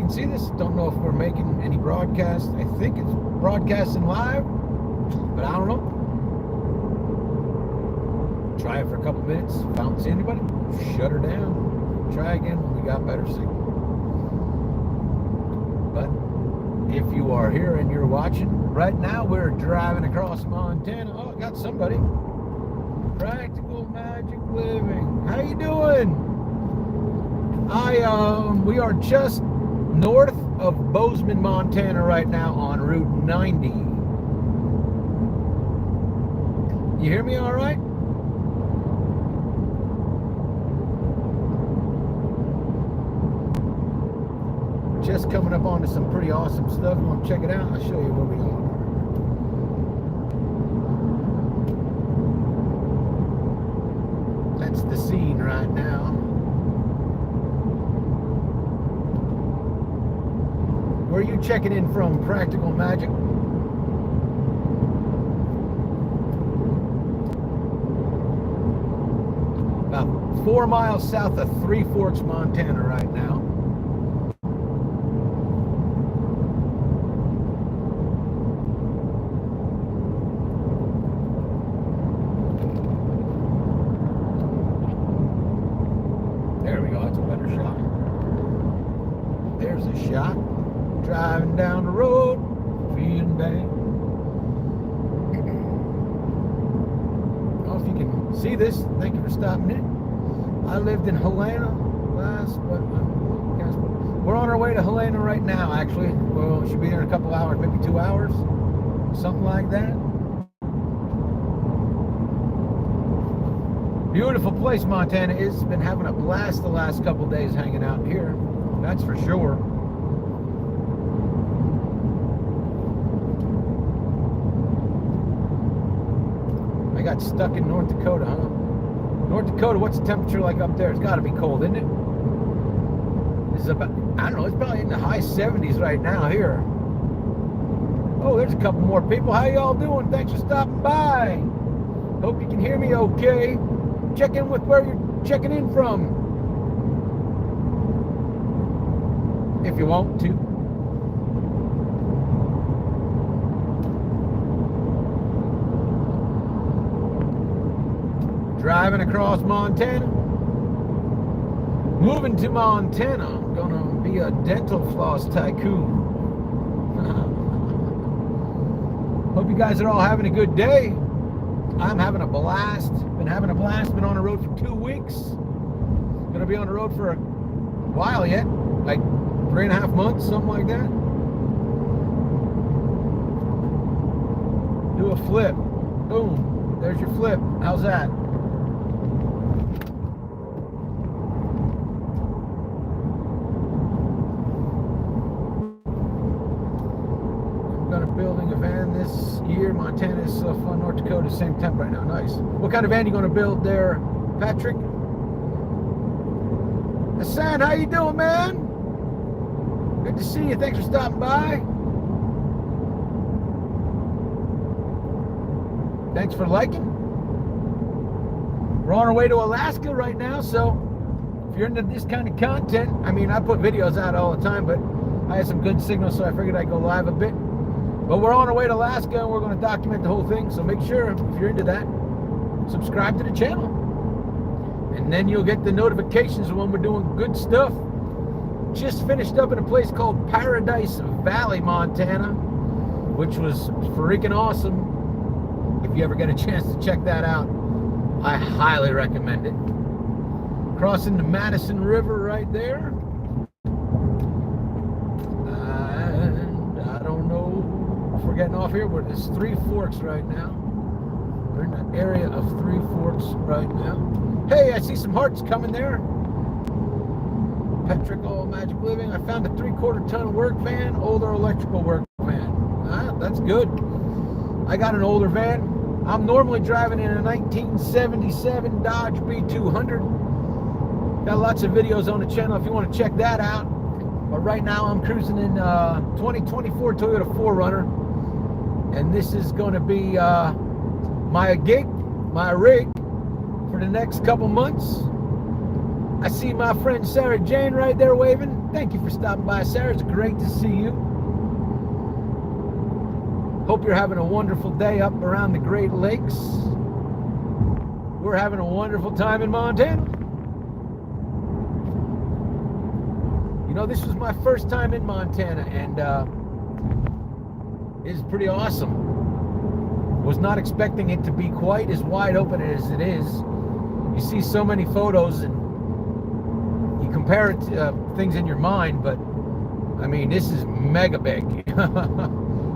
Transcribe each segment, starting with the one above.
can see this. Don't know if we're making any broadcast. I think it's broadcasting live, but I don't know. Try it for a couple minutes. If I don't see anybody, shut her down. Try again when we got better signal. But if you are here and you're watching, right now we're driving across Montana. Oh, I got somebody. Practical Magic Living. How you doing? We are just north of Bozeman, Montana right now on Route 90. You hear me all right? Just coming up onto some pretty awesome stuff. You want to check it out? I'll show you where we are. That's the scene right now. Where are you checking in from, Practical Magic? About 4 miles south of Three Forks, Montana right now. There we go, that's a better shot. There's a shot. Driving down the road, feeling bad. I don't know if you can see this. Thank you for stopping in. I lived in Helena last, but we're on our way to Helena right now, actually. Well, we should be there in a couple hours, maybe 2 hours, something like that. Beautiful place Montana is. Been having a blast the last couple days hanging out here, that's for sure. Got stuck in North Dakota, huh? North Dakota, what's the temperature like up there? It's got to be cold, isn't it? It's about, I don't know, it's probably in the high 70s right now here. Oh, there's a couple more people. How y'all doing? Thanks for stopping by. Hope you can hear me okay. Check in with where you're checking in from, if you want to. Driving across Montana. Moving to Montana. I'm gonna be a dental floss tycoon. Hope you guys are all having a good day. I'm having a blast. Been having a blast. Been on the road for 2 weeks. Gonna be on the road for a while yet. Like 3.5 months, something like that. Do a flip. Boom. There's your flip. How's that? Building a van this year. Montana is fun. North Dakota, same temp right now. Nice. What kind of van are you going to build there, Patrick? Hassan, how you doing, man? Good to see you. Thanks for stopping by. Thanks for liking. We're on our way to Alaska right now, so if you're into this kind of content, I mean, I put videos out all the time, but I had some good signal, so I figured I'd go live a bit. But we're on our way to Alaska, and we're going to document the whole thing. So make sure, if you're into that, subscribe to the channel. And then you'll get the notifications when we're doing good stuff. Just finished up in a place called Paradise Valley, Montana, which was freaking awesome. If you ever get a chance to check that out, I highly recommend it. Crossing the Madison River right there. And I don't know. We're getting off here. We're at Three Forks right now. We're in the area of Three Forks right now. Hey, I see some hearts coming there. Practical Magic Living. I found a 3/4 ton work van, older electrical work van. That's good. I got an older van. I'm normally driving in a 1977 Dodge B200. Got lots of videos on the channel if you want to check that out. But right now I'm cruising in 2024 Toyota 4Runner. And this is going to be my gig, my rig for the next couple months. I see my friend Sarah Jane right there waving. Thank you for stopping by, Sarah. It's great to see you. Hope you're having a wonderful day up around the Great Lakes. We're having a wonderful time in Montana. You know, this was my first time in Montana, and it's pretty awesome. Was not expecting it to be quite as wide open as it is. You see so many photos and you compare it to things in your mind, but I mean, this is mega big.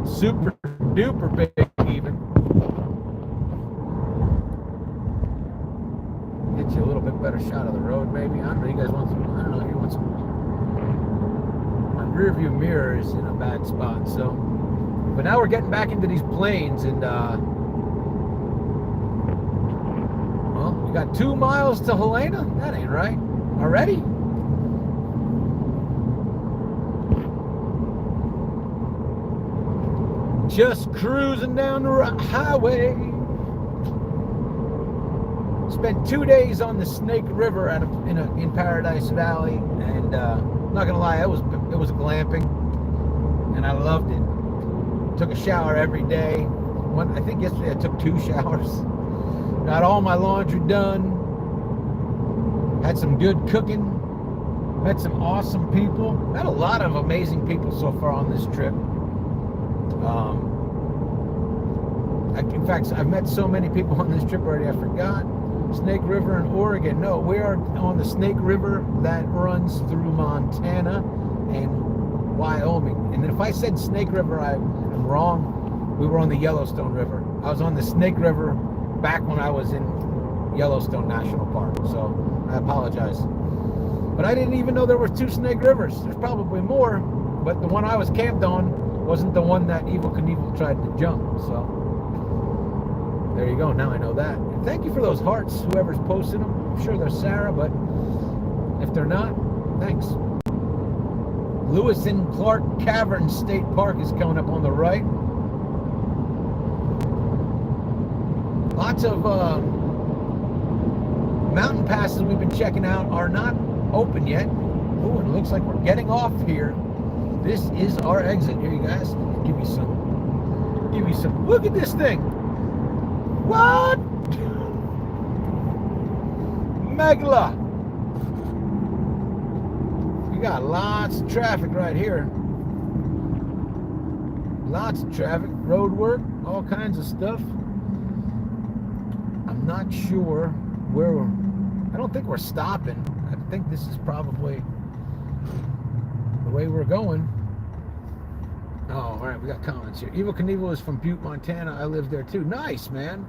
Super duper big even. Get you a little bit better shot of the road maybe. I don't know, you guys want some, I don't know if you want some. My rear view mirror is in a bad spot, so. But now we're getting back into these plains, and well, we got 2 miles to Helena. That ain't right. Already? Just cruising down the highway. Spent 2 days on the Snake River in Paradise Valley, and not gonna lie, it was glamping, and I loved it. Took a shower every day. I think yesterday I took 2 showers. Got all my laundry done. Had some good cooking. Met some awesome people. Met a lot of amazing people so far on this trip. In fact, I've met so many people on this trip already, I forgot. Snake River in Oregon. No, we are on the Snake River that runs through Montana and Wyoming. And if I said Snake River, I'm wrong. We were on the Yellowstone River. I was on the Snake River back when I was in Yellowstone National Park, so I apologize. But I didn't even know there were 2 Snake Rivers. There's probably more, but the one I was camped on wasn't the one that Evel Knievel tried to jump, so there you go. Now I know that. And thank you for those hearts, whoever's posted them. I'm sure they're Sarah, but if they're not, thanks. Lewis and Clark Cavern State Park is coming up on the right. Lots of mountain passes we've been checking out are not open yet. Oh, it looks like we're getting off here. This is our exit here, you guys. Give you some. Look at this thing. What? Megala. We got lots of traffic right here. Lots of traffic, road work, all kinds of stuff. I'm not sure where I don't think we're stopping. I think this is probably the way we're going. Oh, all right, we got comments here. Evel Knievel is from Butte, Montana. I live there too. Nice, man.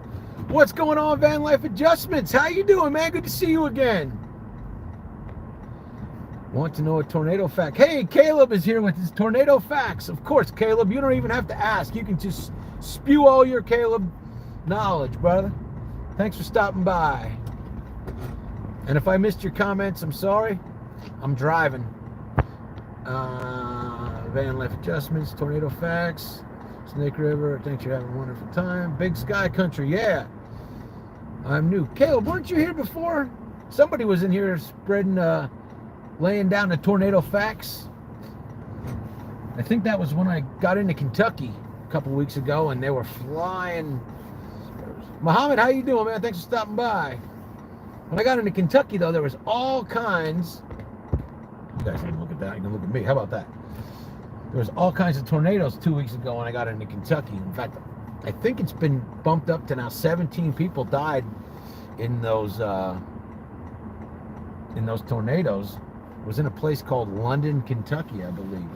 What's going on, Vanlife Adjustments? How you doing, man? Good to see you again. Want to know a tornado fact? Hey, Caleb is here with his tornado facts. Of course, Caleb, you don't even have to ask. You can just spew all your Caleb knowledge, brother. Thanks for stopping by. And if I missed your comments, I'm sorry. I'm driving. Van Life Adjustments, Tornado Facts, Snake River, thanks, you're having a wonderful time. Big Sky Country, yeah. I'm new. Caleb, weren't you here before? Somebody was in here spreading, laying down the Tornado Facts. I think that was when I got into Kentucky a couple weeks ago, and they were flying. Muhammad, how you doing, man? Thanks for stopping by. When I got into Kentucky, though, there was all kinds. You guys can look at that. You can look at me. How about that? There was all kinds of tornadoes 2 weeks ago when I got into Kentucky. In fact, I think it's been bumped up to now 17 people died in those tornadoes. It was in a place called London, Kentucky, I believe,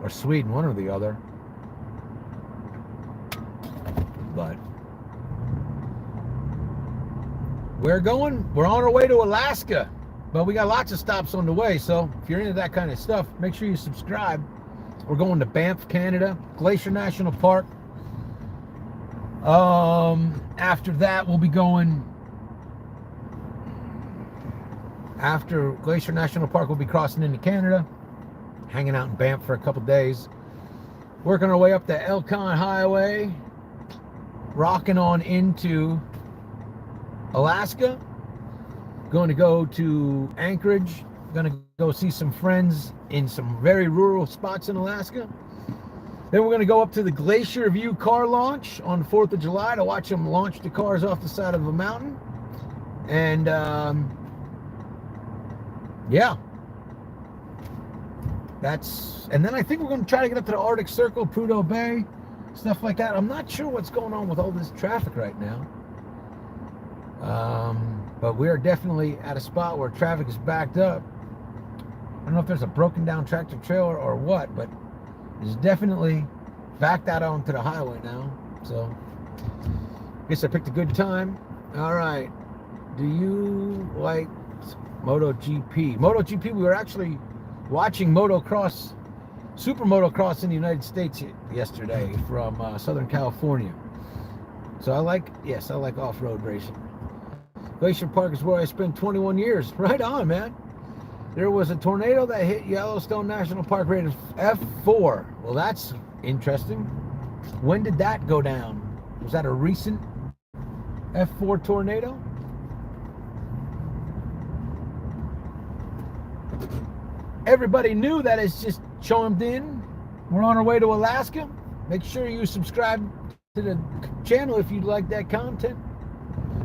or Sweden, one or the other. But we're on our way to Alaska, but we got lots of stops on the way. So if you're into that kind of stuff, make sure you subscribe. We're going to Banff, Canada, Glacier National Park. After that, we'll be going. After Glacier National Park, we'll be crossing into Canada, hanging out in Banff for a couple days, working our way up the Elkhorn Highway, rocking on into Alaska, Going to go to Anchorage. Going to go see some friends in some very rural spots in Alaska. Then we're going to go up to the Glacier View car launch on the 4th of July to watch them launch the cars off the side of a mountain. And yeah, and then I think we're going to try to get up to the Arctic Circle, Prudhoe Bay, stuff like that. I'm not sure what's going on with all this traffic right now. But we are definitely at a spot where traffic is backed up. I don't know if there's a broken down tractor trailer or what, but it's definitely backed out onto the highway now. So I guess I picked a good time. All right. Do you like MotoGP? MotoGP, we were actually watching motocross, super motocross in the United States yesterday from Southern California. So I like off-road racing. Glacier Park is where I spent 21 years. Right on, man. There was a tornado that hit Yellowstone National Park rated F4. Well, that's interesting. When did that go down? Was that a recent F4 tornado? Everybody knew that it's just chimed in. We're on our way to Alaska. Make sure you subscribe to the channel if you like that content.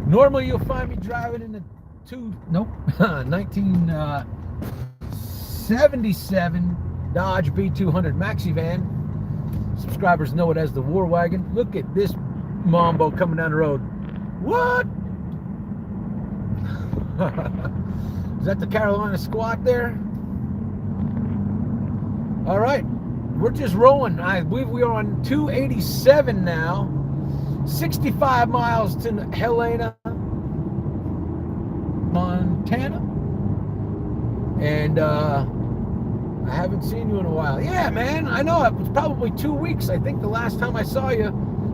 Normally you'll find me driving in the 1977 Dodge B200 Maxi van. Subscribers know it as the War Wagon. Look at this Mambo coming down the road. What? Is that the Carolina Squat there? All right, we're just rolling. I believe we are on 287 now. 65 miles to Helena, Montana. And I haven't seen you in a while. Yeah, man, I know. It was probably 2 weeks. I think the last time I saw you,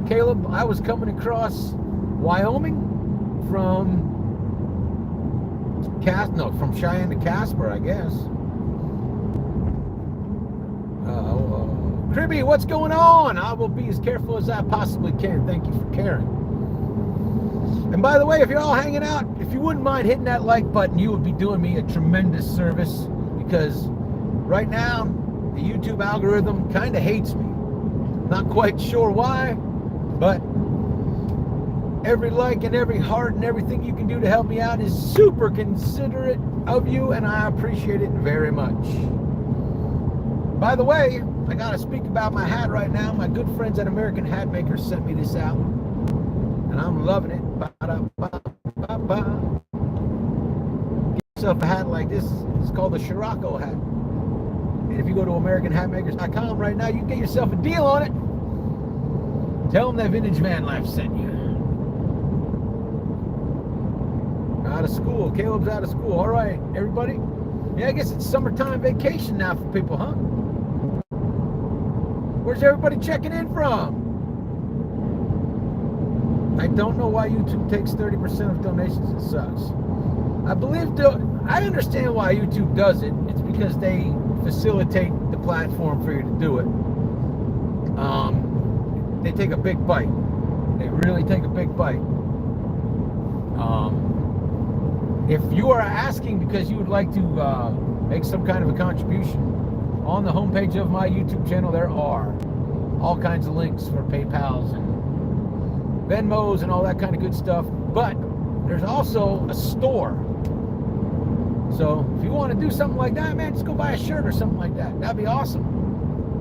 Caleb, I was coming across Wyoming from Cheyenne to Casper, I guess. Cribby, what's going on? I will be as careful as I possibly can. Thank you for caring. And by the way, if you're all hanging out, if you wouldn't mind hitting that like button, you would be doing me a tremendous service, because right now the YouTube algorithm kind of hates me. Not quite sure why, but every like and every heart and everything you can do to help me out is super considerate of you, and I appreciate it very much. By the way, I gotta speak about my hat right now. My good friends at American Hat Makers sent me this out, and I'm loving it. Get yourself a hat like this. It's called the Scirocco hat. And if you go to AmericanHatmakers.com right now, you can get yourself a deal on it. Tell them that Vintage Vanlife sent you. Out of school. Caleb's out of school. All right, everybody. Yeah, I guess it's summertime vacation now for people, huh? Where's everybody checking in from? I don't know why YouTube takes 30% of donations. It sucks. I understand why YouTube does it. It's because they facilitate the platform for you to do it. They take a big bite. They really take a big bite. If you are asking because you would like to make some kind of a contribution, on the homepage of my YouTube channel, there are all kinds of links for PayPals and Venmos and all that kind of good stuff. But there's also a store. So if you want to do something like that, man, just go buy a shirt or something like that. That'd be awesome.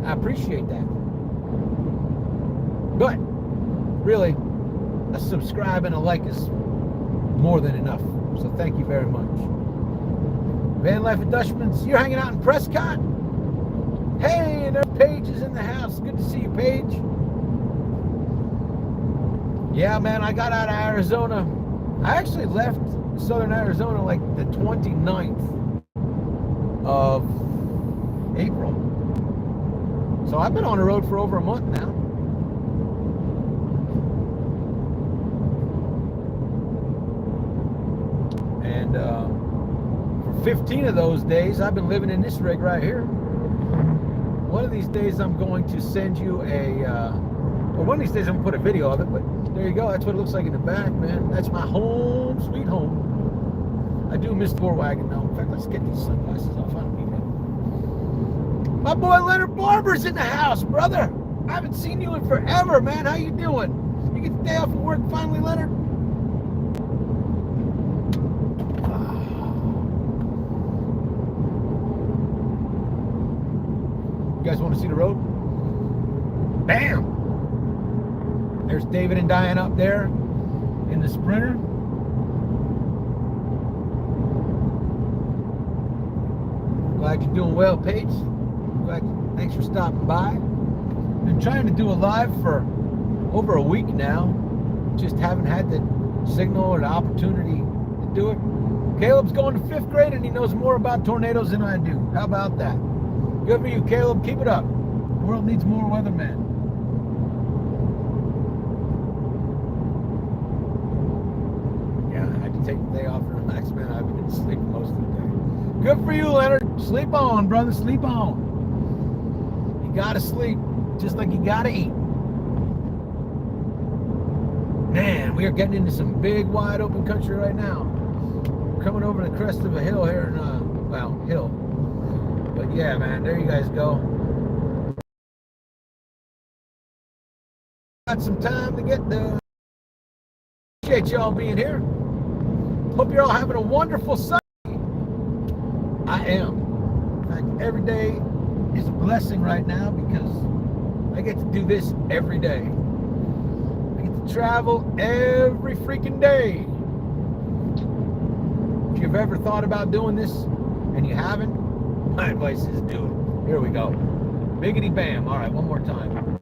I appreciate that. But really, a subscribe and a like is more than enough. So thank you very much. Van Life and Dutchman's, you're hanging out in Prescott? Hey, and there's Paige is in the house. Good to see you, Paige. Yeah, man, I got out of Arizona. I actually left southern Arizona like the 29th of April. So I've been on the road for over a month now. And for 15 of those days, I've been living in this rig right here. One of these days, I'm going to send you well, one of these days, I'm going to put a video of it, but there you go. That's what it looks like in the back, man. That's my home, sweet home. I do miss Four Wagon though. In fact, let's get these sunglasses off. I don't need them. My boy Leonard Barber's in the house, brother. I haven't seen you in forever, man. How you doing? You get the day off of work finally, Leonard? You guys want to see the road? Bam! There's David and Diane up there in the Sprinter. Glad you're doing well, Paige. Thanks for stopping by. Been trying to do a live for over a week now. Just haven't had the signal or the opportunity to do it. Caleb's going to 5th grade and he knows more about tornadoes than I do. How about that? Good for you, Caleb. Keep it up. The world needs more weathermen. Take the day off and relax, man. I've been asleep most of the day. Good for you, Leonard. Sleep on, brother. Sleep on. You gotta sleep, just like you gotta eat. Man, we are getting into some big, wide open country right now. We're coming over the crest of a hill here in, well, hill. But yeah, man, there you guys go. Got some time to get there. Appreciate y'all being here. Hope you're all having a wonderful Sunday. I am. In fact, every day is a blessing right now because I get to do this every day. I get to travel every freaking day. If you've ever thought about doing this and you haven't, my advice is do it. Here we go. Biggity bam. All right, one more time.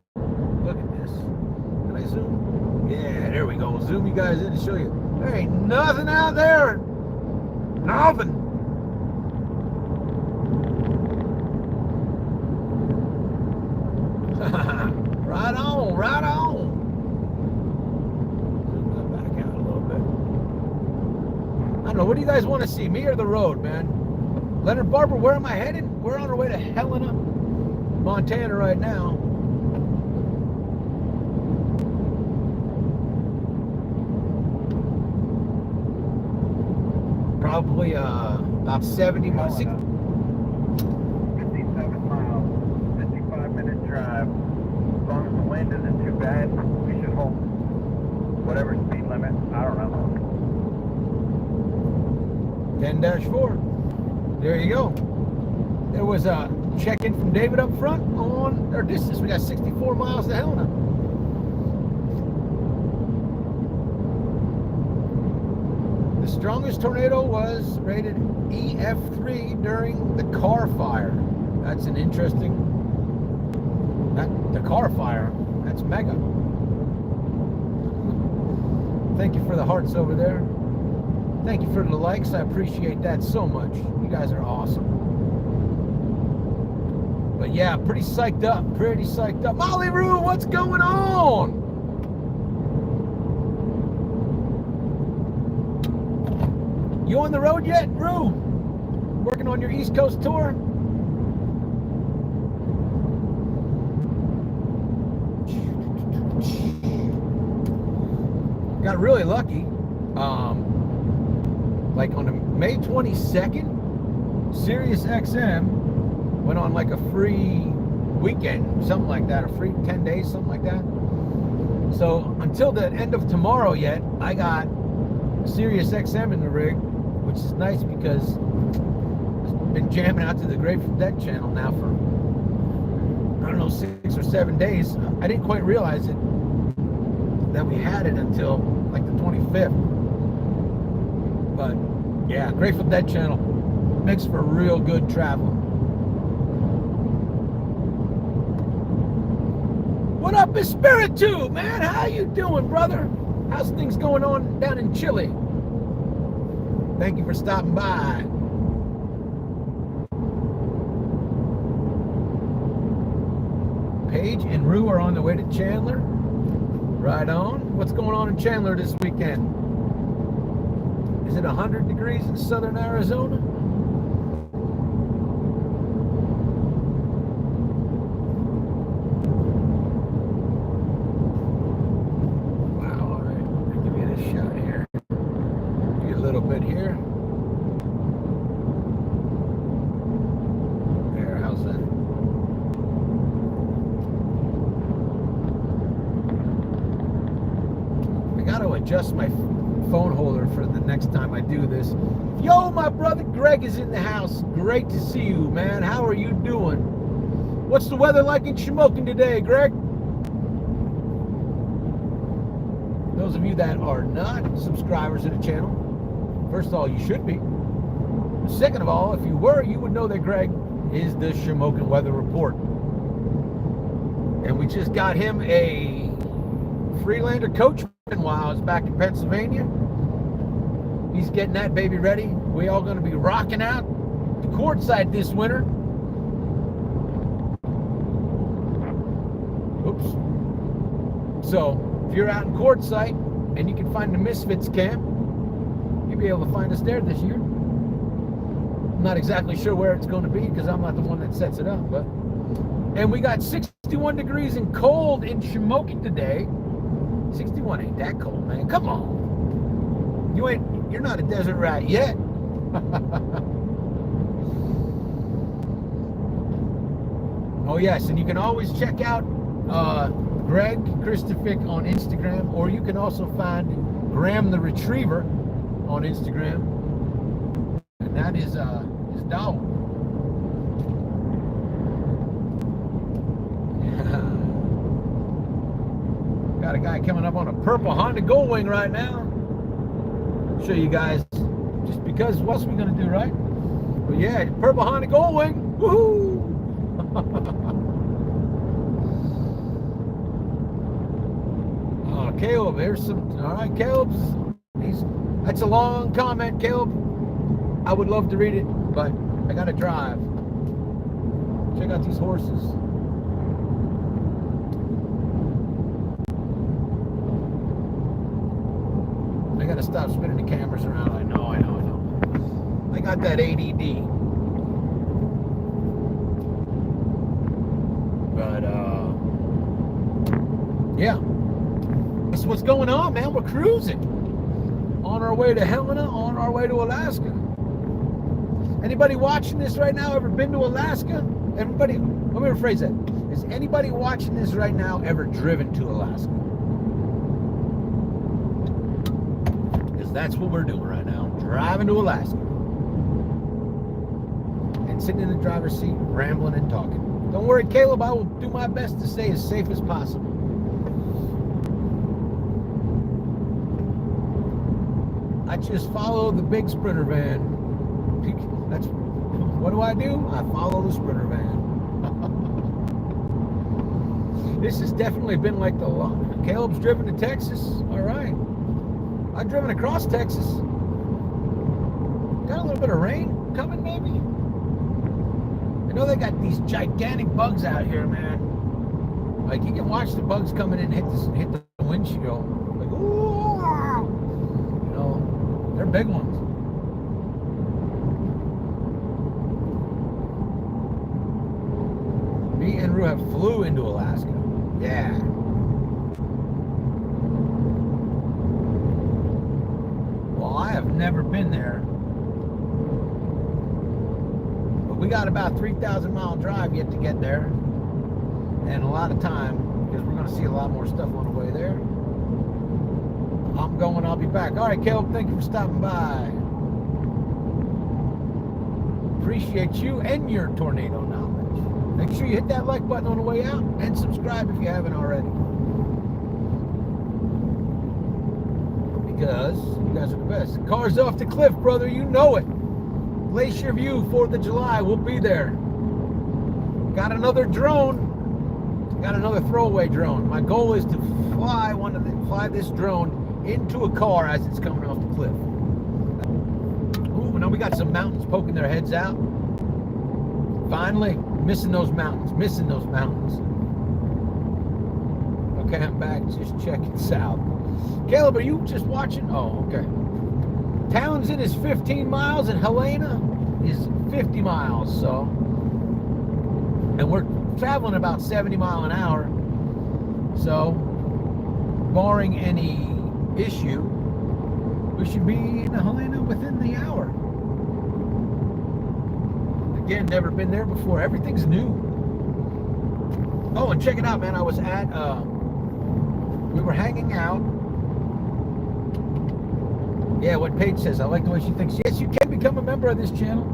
Look at this. Can I zoom? Yeah, there we go. Zoom you guys in to show you. There ain't nothing out there. Nothing. Right on, right on. Zoom that back out a little bit. I don't know, what do you guys want to see? Me or the road, man? Leonard Barber, where am I headed? We're on our way to Helena, Montana right now. Probably about 70 miles. 57 miles, 55-minute drive. As long as the wind isn't too bad, we should hold whatever speed limit. I don't know. 10-4. There you go. There was a check-in from David up front on our distance. We got 64 miles to Helena. The strongest tornado was rated EF3 during the car fire. That's an interesting. The car fire. That's mega. Thank you for the hearts over there. Thank you for the likes. I appreciate that so much. You guys are awesome. But yeah, pretty psyched up. Pretty psyched up. Molly Roo, what's going on? You on the road yet, Roo? Working on your East Coast tour? Got really lucky. Like on the May 22nd, Sirius XM went on like a free weekend, something like that, a free 10 days, something like that. So until the end of tomorrow yet, I got Sirius XM in the rig, which is nice because I've been jamming out to the Grateful Dead channel now for, I don't know, 6 or 7 days. I didn't quite realize it, that we had it until like the 25th. But yeah, Grateful Dead channel makes for real good travel. What up, Espiritu, man? How you doing, brother? How's things going on down in Chile? Thank you for stopping by. Paige and Rue are on the way to Chandler. Right on. What's going on in Chandler this weekend? Is it 100 degrees in southern Arizona? Wow, all right. I'll give you this shot here. Do a little bit here. adjust my phone holder for the next time I do this. Yo, my brother Greg is in the house. Great to see you, man. How are you doing? What's the weather like in Shamokin today, Greg? Those of you that are not subscribers to the channel, first of all, you should be. Second of all, if you were, you would know that Greg is the Shamokin Weather Report. And we just got him a Freelander coachman while I was back in Pennsylvania. He's getting that baby ready. We all going to be rocking out the Quartzsite this winter. Oops. So, if you're out in Quartzsite and you can find the Misfits camp, you'll be able to find us there this year. I'm not exactly sure where it's going to be because I'm not the one that sets it up. And we got 61 degrees and cold in Shamokin today. 61 ain't that cold, man. Come on. You're not a desert rat yet. Oh yes, and you can always check out Greg Christophic on Instagram, or you can also find Graham the Retriever on Instagram, and that is his dog. Got a guy coming up on a purple Honda Goldwing right now. I'll show you guys just because what else are we gonna do, right? But yeah, purple Honda Goldwing. Woohoo! Caleb, here's some. All right, that's a long comment, Caleb. I would love to read it, but I gotta drive. Check out these horses. I gotta stop spinning the cameras around. I know. I got that ADD. But yeah. That's what's going on, man. We're cruising. On our way to Helena, on our way to Alaska. Anybody watching this right now ever been to Alaska? Everybody, let me rephrase that. Is anybody watching this right now ever driven to Alaska? Because that's what we're doing right now. Driving to Alaska. And sitting in the driver's seat, rambling and talking. Don't worry, Caleb, I will do my best to stay as safe as possible. I just follow the big Sprinter van. That's what do? I follow the Sprinter van. This has definitely been like the long. Caleb's driven to Texas. All right. I've driven across Texas. Got a little bit of rain coming, maybe. I know they got these gigantic bugs out here, man. Like you can watch the bugs coming in and hit the windshield. Like, ooh. They're big ones. Me and Rue have flew into Alaska. Yeah. Well, I have never been there. But we got about 3,000 mile drive yet to get there. And a lot of time, because we're going to see a lot more stuff on the way there. I'm going, I'll be back. All right, Caleb, thank you for stopping by. Appreciate you and your tornado knowledge. Make sure you hit that like button on the way out and subscribe if you haven't already. Because you guys are the best. Car's off the cliff, brother, you know it. Glacier View, 4th of July, we'll be there. Got another drone. Got another throwaway drone. My goal is to fly this drone into a car as it's coming off the cliff. Ooh, now we got some mountains poking their heads out. Finally, missing those mountains. Okay, I'm back, just checking south. Caleb, are you just watching? Oh, okay. Townsend is 15 miles and Helena is 50 miles, so. And we're traveling about 70 miles an hour. So, barring any issue, we should be in Helena within the hour. Again, never been there before. Everything's new. Oh, and check it out, man. I was at we were hanging out Yeah, what Paige says. I like the way she thinks. Yes, you can become a member of this channel.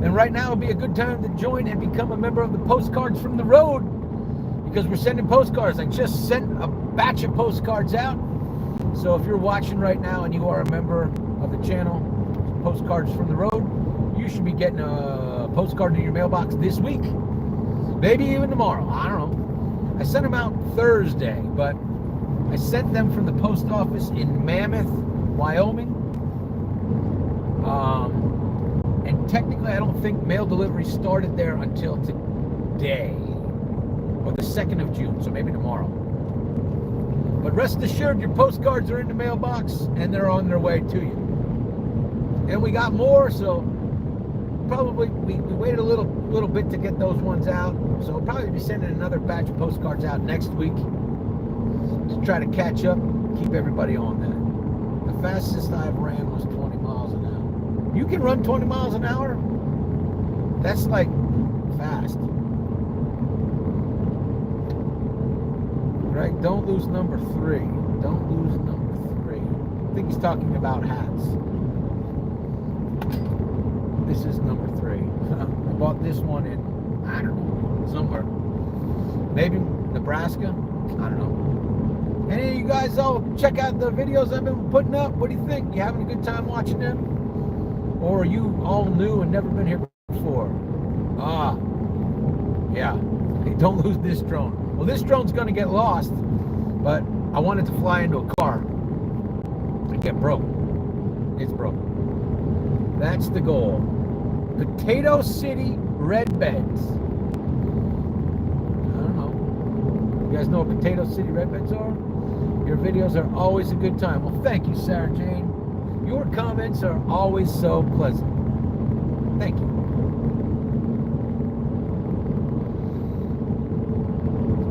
And right now would be a good time to join and become a member of the Postcards from the Road, because we're sending postcards. I just sent a batch of postcards out. So if you're watching right now and you are a member of the channel, Postcards from the Road, you should be getting a postcard in your mailbox this week. Maybe even tomorrow. I don't know. I sent them out Thursday, but I sent them from the post office in Mammoth, Wyoming. And technically, I don't think mail delivery started there until today, or the 2nd of June, so maybe tomorrow. But rest assured, your postcards are in the mailbox, and they're on their way to you. And we got more, so probably we waited a little bit to get those ones out. So we'll probably be sending another batch of postcards out next week to try to catch up, keep everybody on that. The fastest I've ran was 20 miles an hour. You can run 20 miles an hour? That's like fast. Greg, don't lose number 3. Don't lose number 3. I think he's talking about hats. This is number 3. I bought this one in, I don't know, somewhere. Maybe Nebraska? I don't know. Any of you guys all check out the videos I've been putting up? What do you think? You having a good time watching them? Or are you all new and never been here before? Yeah. Hey, don't lose this drone. Well, this drone's going to get lost, but I wanted to fly into a car. It get broke. It's broke. That's the goal. Potato City red beds. I don't know. You guys know what Potato City red beds are? Your videos are always a good time. Well, thank you, Sarah Jane. Your comments are always so pleasant. Thank you.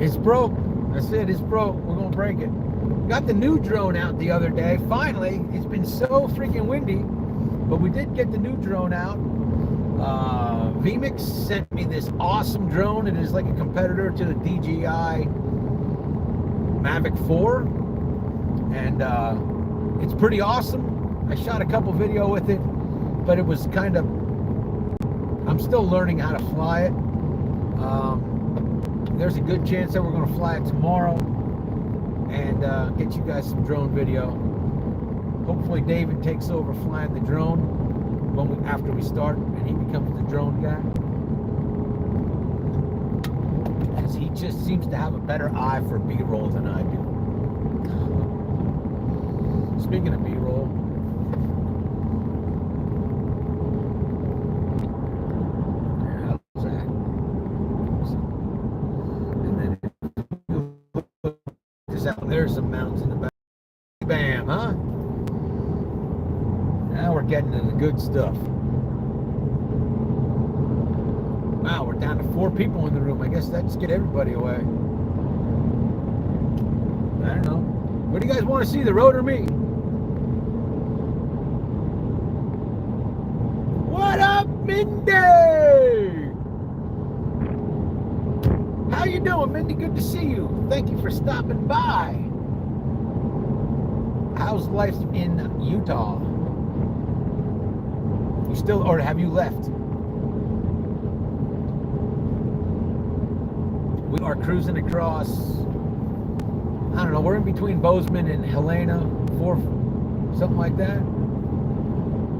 It's broke. That's it. It's broke. We're going to break it. Got the new drone out the other day. Finally. It's been so freaking windy. But we did get the new drone out. VMix sent me this awesome drone. It is like a competitor to the DJI Mavic 4. And it's pretty awesome. I shot a couple video with it, but it was kind of, I'm still learning how to fly it. There's a good chance that we're going to fly it tomorrow and get you guys some drone video. Hopefully David takes over flying the drone after we start, and he becomes the drone guy. Because he just seems to have a better eye for B-roll than I do. Speaking of B-roll, how's that? And then just out there's some mountains in the back. Bam, huh? Now we're getting to the good stuff. Wow, we're down to 4 people in the room. I guess that just get everybody away. I don't know. What do you guys want to see, the road or me? What up, Mindy? How you doing, Mindy? Good to see you. Thank you for stopping by. How's life in Utah? You still, or have you left? We are cruising across, I don't know, we're in between Bozeman and Helena, something like that.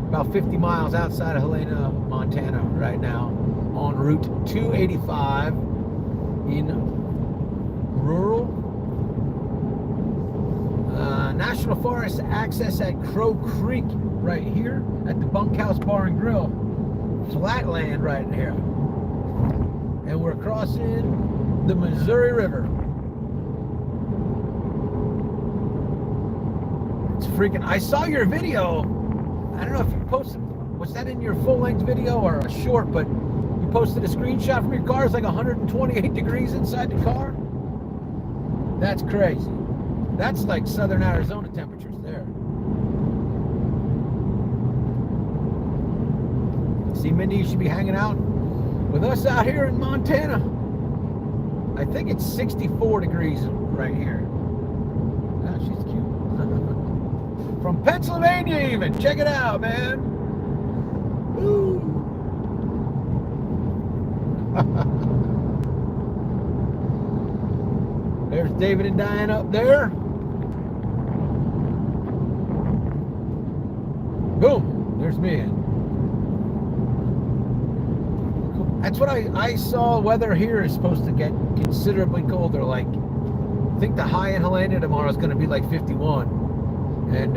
About 50 miles outside of Helena, Montana right now, on Route 285 in rural National Forest access at Crow Creek right here at the Bunkhouse Bar and Grill. Flatland right here. And we're crossing the Missouri River. It's freaking, I saw your video. I don't know if you posted, was that in your full-length video or a short, but you posted a screenshot from your car. It's like 128 degrees inside the car. That's crazy. That's like southern Arizona temperatures there. See, Mindy, you should be hanging out with us out here in Montana. I think it's 64 degrees right here. Ah, she's cute. From Pennsylvania even. Check it out, man. Woo. There's David and Diane up there. Boom. There's me. That's what I saw. Weather here is supposed to get considerably colder. Like, I think the high in Helena tomorrow is going to be like 51. And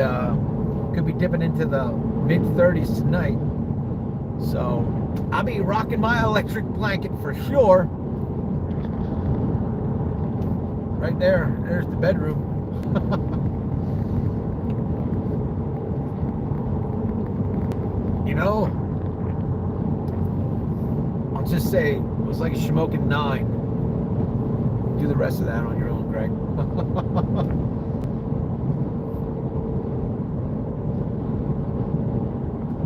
could be dipping into the mid-30s tonight. So I'll be rocking my electric blanket for sure. Right there. There's the bedroom. You know, I'll just say it was like a smoking 9. Do the rest of that on your own, Greg.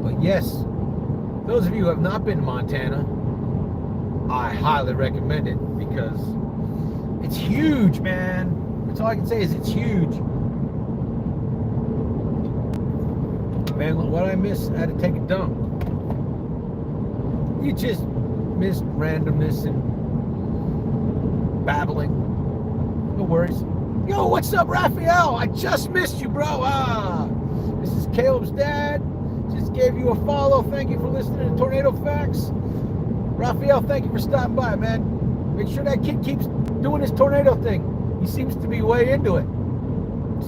But yes, those of you who have not been to Montana, I highly recommend it because it's huge, man. That's all I can say is it's huge. Man, what I miss, I had to take a dump. You just missed randomness and babbling. No worries. Yo, what's up, Raphael? I just missed you, bro. This is Caleb's dad. Just gave you a follow. Thank you for listening to Tornado Facts. Raphael, thank you for stopping by, man. Make sure that kid keeps doing his tornado thing. He seems to be way into it.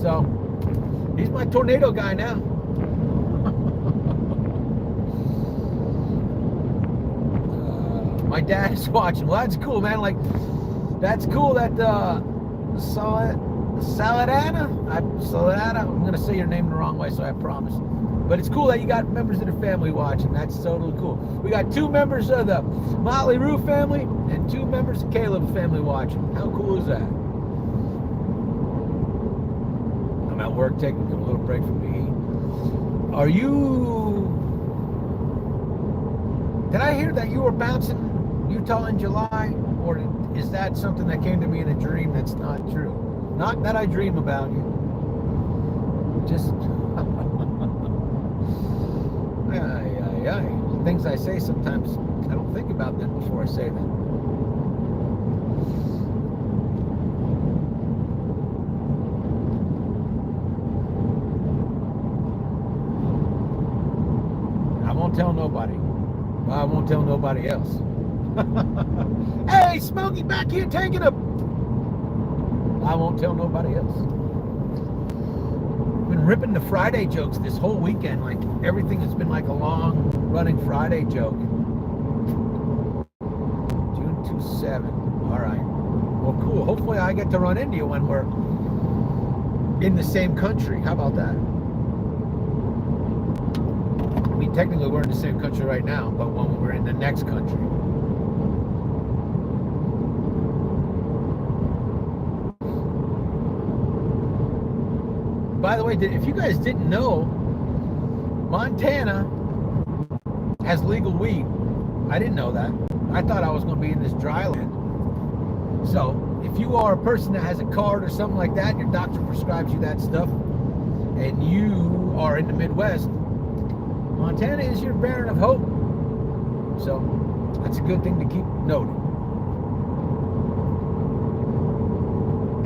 So, he's my tornado guy now. My dad is watching. Well, that's cool, man. Like, that's cool that Saladana. I'm gonna say your name the wrong way, so I promise. But it's cool that you got members of the family watching. That's totally cool. We got 2 members of the Motley Rue family and 2 members of Caleb's family watching. How cool is that? I'm at work taking a little break from the heat. Are you? Did I hear that you were bouncing Utah in July, or is that something that came to me in a dream that's not true? Not that I dream about you. Just things I say sometimes I don't think about them before I say them. I won't tell nobody. I won't tell nobody else. Hey, Smokey, back here taking a... I won't tell nobody else. Been ripping the Friday jokes this whole weekend. Like, everything has been like a long running Friday joke. June 27. All right. Well, cool. Hopefully I get to run into you when we're in the same country. How about that? I mean, technically we're in the same country right now, but when we're in the next country. By the way, if you guys didn't know, Montana has legal weed. I didn't know that. I thought I was going to be in this dry land. So, if you are a person that has a card or something like that, and your doctor prescribes you that stuff, and you are in the Midwest, Montana is your beacon of hope. So, that's a good thing to keep noting.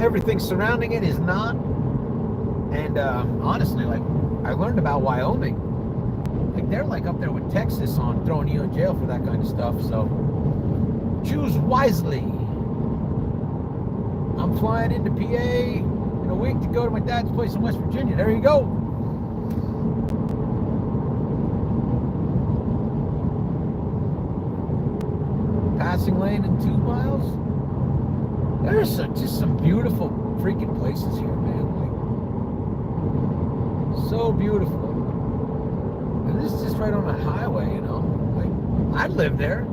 Everything surrounding it is not. And honestly, like, I learned about Wyoming. Like, they're like up there with Texas on throwing you in jail for that kind of stuff. So, choose wisely. I'm flying into PA in a week to go to my dad's place in West Virginia. There you go. Passing lane in 2 miles. There's just some beautiful freaking places here, man. So beautiful. And this is just right on a highway, you know. Like, I'd live there.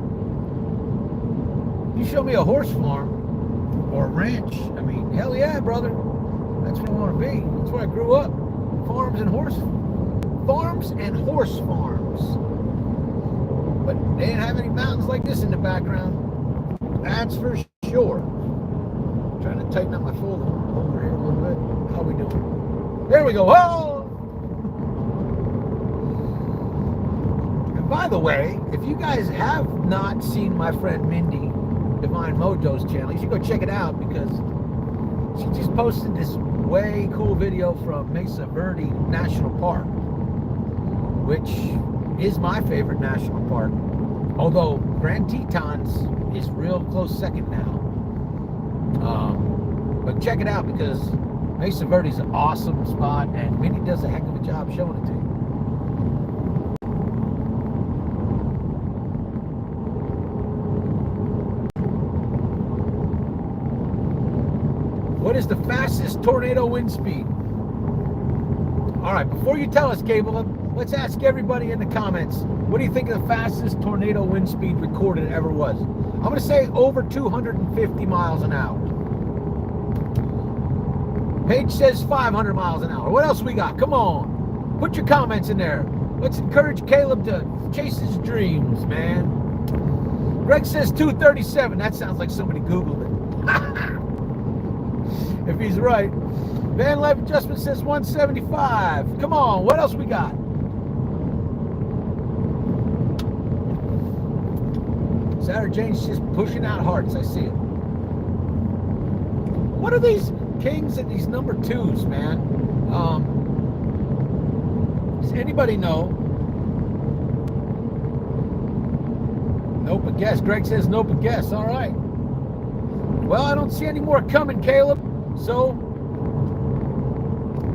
You show me a horse farm or a ranch, I mean, hell yeah, brother. That's where I want to be. That's where I grew up. Farms and horse farms. But they didn't have any mountains like this in the background. That's for sure. Trying to tighten up my folder here a little bit. How we doing? There we go. Oh! And by the way, if you guys have not seen my friend Mindy Divine Mojo's channel, you should go check it out because she just posted this way cool video from Mesa Verde National Park, which is my favorite national park. Although Grand Tetons is real close second now. But check it out because Mesa Verde is an awesome spot and Mindy does a heck of a job showing it to you. What is the fastest tornado wind speed? All right, before you tell us, Cable, let's ask everybody in the comments, what do you think the fastest tornado wind speed recorded ever was? I'm going to say over 250 miles an hour. Paige says 500 miles an hour. What else we got? Come on. Put your comments in there. Let's encourage Caleb to chase his dreams, man. Greg says 237. That sounds like somebody Googled it. If he's right. Vanlife Adjustment says 175. Come on, what else we got? Sarah Jane's just pushing out hearts. I see it. What are these kings and these number twos, man? Does anybody know? Nope, but guess. Greg says nope, but guess. All right. Well, I don't see any more coming, Caleb. So,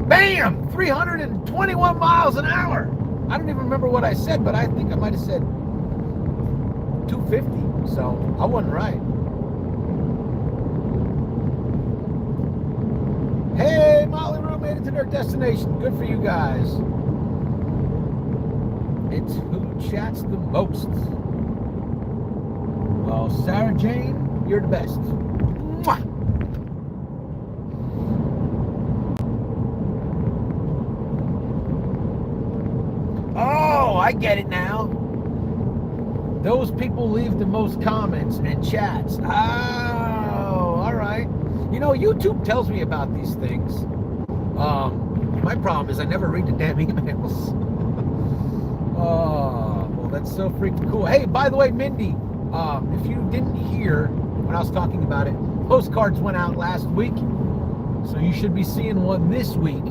bam! 321 miles an hour. I don't even remember what I said, but I think I might have said 250. So, I wasn't right. Hey, Molly Roo made it to their destination. Good for you guys. It's who chats the most. Well, Sarah Jane, you're the best. Mwah! Oh, I get it now. Those people leave the most comments and chats. Oh, all right. You know, YouTube tells me about these things. My problem is I never read the damn emails. Oh, well, that's so freaking cool. Hey, by the way, Mindy, if you didn't hear when I was talking about it, postcards went out last week, so you should be seeing one this week.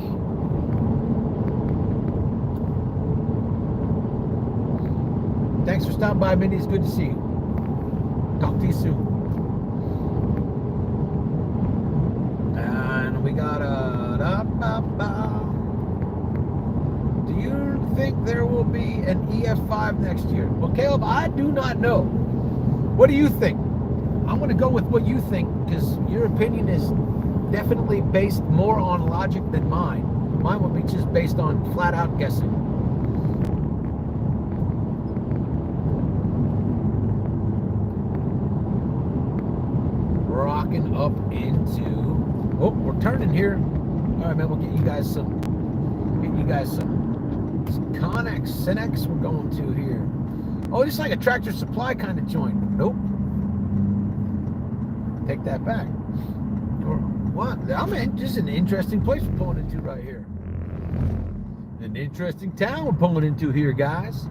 Thanks for stopping by, Mindy. It's good to see you. Talk to you soon. And we got do you think there will be an EF5 next year? Well, Caleb, I do not know. What do you think? I'm going to go with what you think because your opinion is definitely based more on logic than mine. Mine will be just based on flat out guessing. Rocking up into, oh, we're turning here. All right, man, we'll get you guys some Connex, Cinex we're going to here. Oh, it's like a Tractor Supply kind of joint. Nope. Take that back. Or what? I'm in just an interesting place we're pulling into right here. An interesting town we're pulling into here, guys.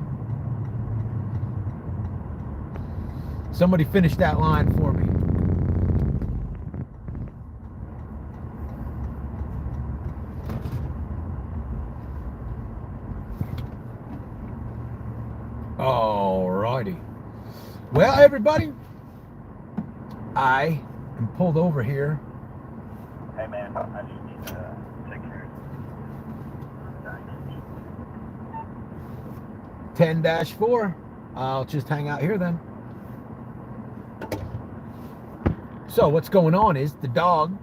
Somebody finish that line for me. Alrighty. Well, everybody, I am pulled over here. Hey, man, I just need to take care of 10-4. I'll just hang out here then. So what's going on is the dog,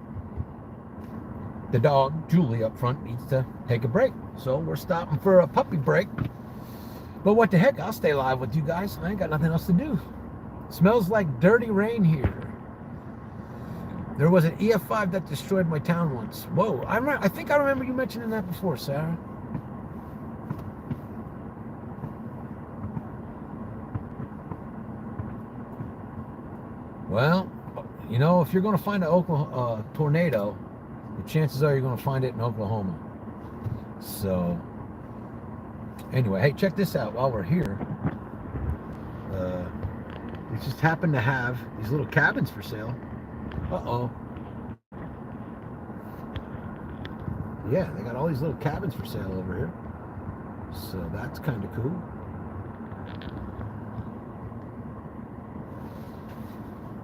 Julie up front, needs to take a break. So we're stopping for a puppy break. But what the heck, I'll stay live with you guys. I ain't got nothing else to do. Smells like dirty rain here. There was an EF5 that destroyed my town once. Whoa, I think I remember you mentioning that before, Sarah. Well, you know, if you're going to find a tornado, the chances are you're going to find it in Oklahoma. So, anyway, hey, check this out while we're here. they just happen to have these little cabins for sale. Uh-oh. Yeah, they got all these little cabins for sale over here. So that's kind of cool.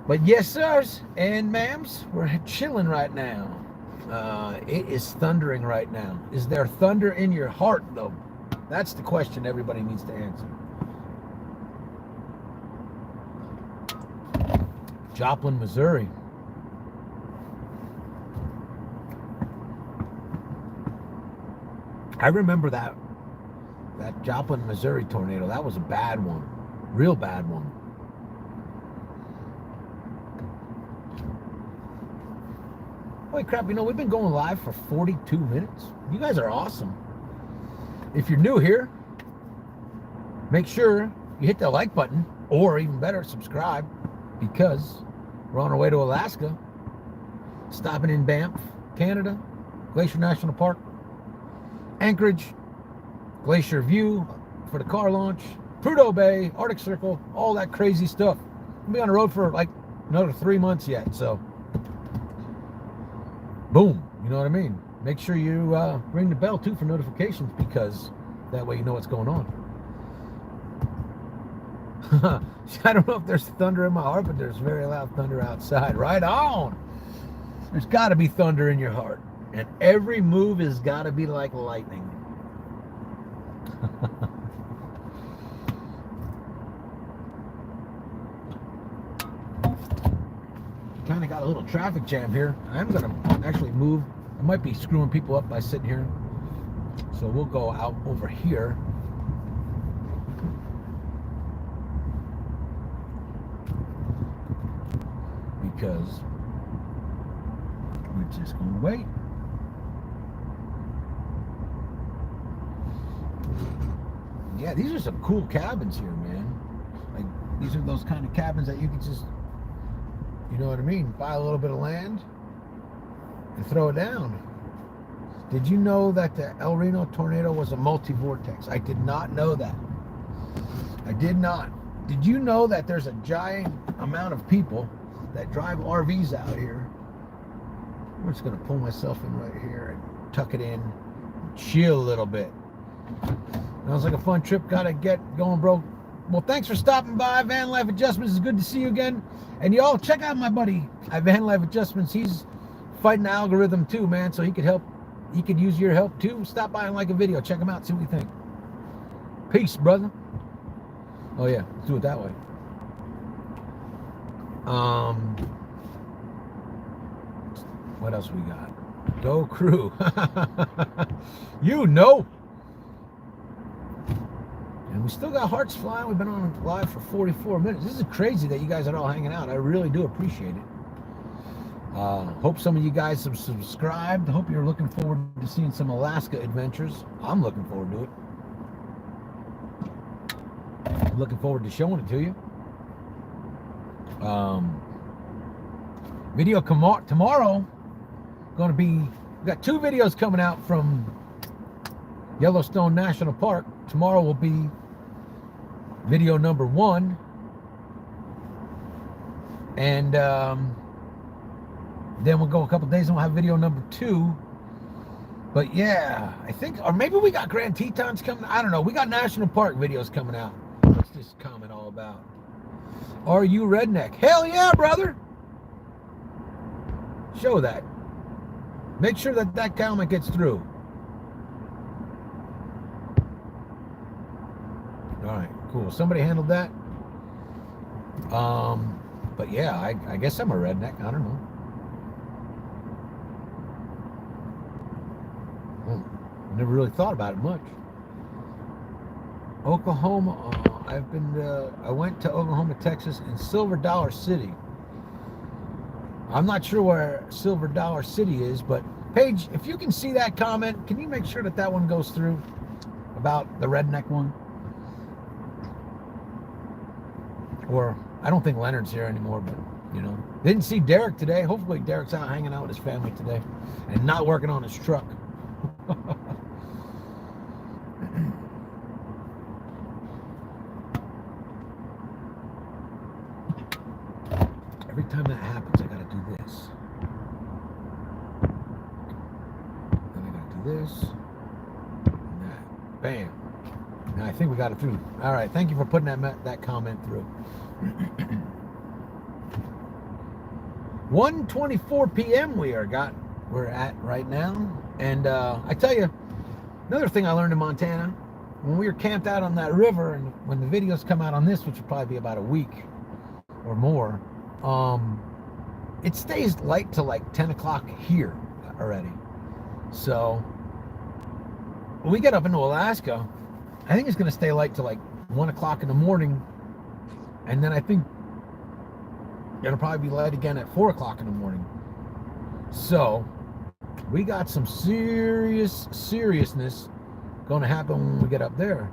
But yes, sirs and ma'ams, we're chilling right now. It is thundering right now. Is there thunder in your heart, though? That's the question everybody needs to answer. Joplin, Missouri. I remember that Joplin, Missouri tornado. That was a bad one. Real bad one. Holy crap, you know, we've been going live for 42 minutes. You guys are awesome. If you're new here, make sure you hit that like button, or even better, subscribe, because we're on our way to Alaska, stopping in Banff, Canada, Glacier National Park, Anchorage, Glacier View for the car launch, Prudhoe Bay, Arctic Circle, all that crazy stuff. We'll be on the road for like another 3 months yet, so boom, you know what I mean? Make sure you ring the bell too for notifications, because that way you know what's going on. I don't know if there's thunder in my heart, but there's very loud thunder outside. Right on! There's got to be thunder in your heart. And every move has got to be like lightning. Kind of got a little traffic jam here. I'm going to actually move. I might be screwing people up by sitting here. So we'll go out over here. Because we're just going to wait. Yeah, these are some cool cabins here, man. Like, these are those kind of cabins that you can just, you know what I mean, buy a little bit of land and throw it down. Did you know that the El Reno tornado was a multi-vortex? I did not know that. I did not. Did you know that there's a giant amount of people that drive RVs out here? I'm just going to pull myself in right here and tuck it in, and chill a little bit. Sounds like a fun trip. Gotta get going, bro. Well, thanks for stopping by. Vanlife Adjustments. It's good to see you again. And y'all check out my buddy at Vanlife Adjustments. He's fighting the algorithm too, man. So he could help. He could use your help too. Stop by and like a video. Check him out. See what you think. Peace, brother. Oh yeah, let's do it that way. What else we got? Go crew. You know. And we still got hearts flying. We've been on live for 44 minutes. This is crazy that you guys are all hanging out. I really do appreciate it. Hope some of you guys have subscribed. Hope you're looking forward to seeing some Alaska adventures. I'm looking forward to it. I'm looking forward to showing it to you. Video tomorrow. Going to be, we got 2 videos coming out from Yellowstone National Park. Tomorrow will be video number 1, and then we'll go a couple days and we'll have video number 2. But yeah, I think, or maybe we got Grand Tetons coming. I don't know. We got National Park videos coming out. What's this comment all about? Are you redneck? Hell yeah, brother. Show that. Make sure that that comment gets through. All right, cool. Somebody handled that. But yeah, I guess I'm a redneck. I don't know. Never really thought about it much. Oklahoma. I went to Oklahoma, Texas, and Silver Dollar City. I'm not sure where Silver Dollar City is, but Paige, if you can see that comment, can you make sure that that one goes through about the redneck one? Or I don't think Leonard's here anymore, but you know, didn't see Derek today. Hopefully Derek's out hanging out with his family today and not working on his truck. this. And that. Bam. Now I think we got it through. All right. Thank you for putting that comment through. 1:24 p.m. we're at right now. And I tell you, another thing I learned in Montana, when we were camped out on that river, and when the videos come out on this, which will probably be about a week or more, it stays light till like 10 o'clock here already. So when we get up into Alaska, I think it's going to stay light till like 1 o'clock in the morning. And then I think it'll probably be light again at 4 o'clock in the morning. So we got some seriousness going to happen when we get up there.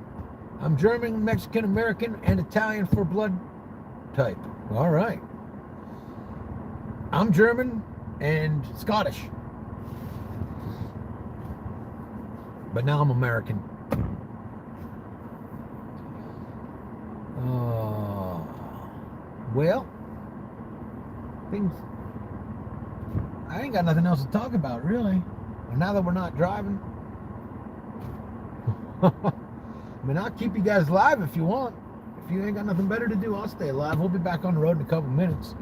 I'm German, Mexican, American, and Italian for blood type. All right. I'm German and Scottish. But now I'm American. Well, I ain't got nothing else to talk about, really. Now that we're not driving. I mean, I'll keep you guys live if you want. If you ain't got nothing better to do, I'll stay live. We'll be back on the road in a couple minutes.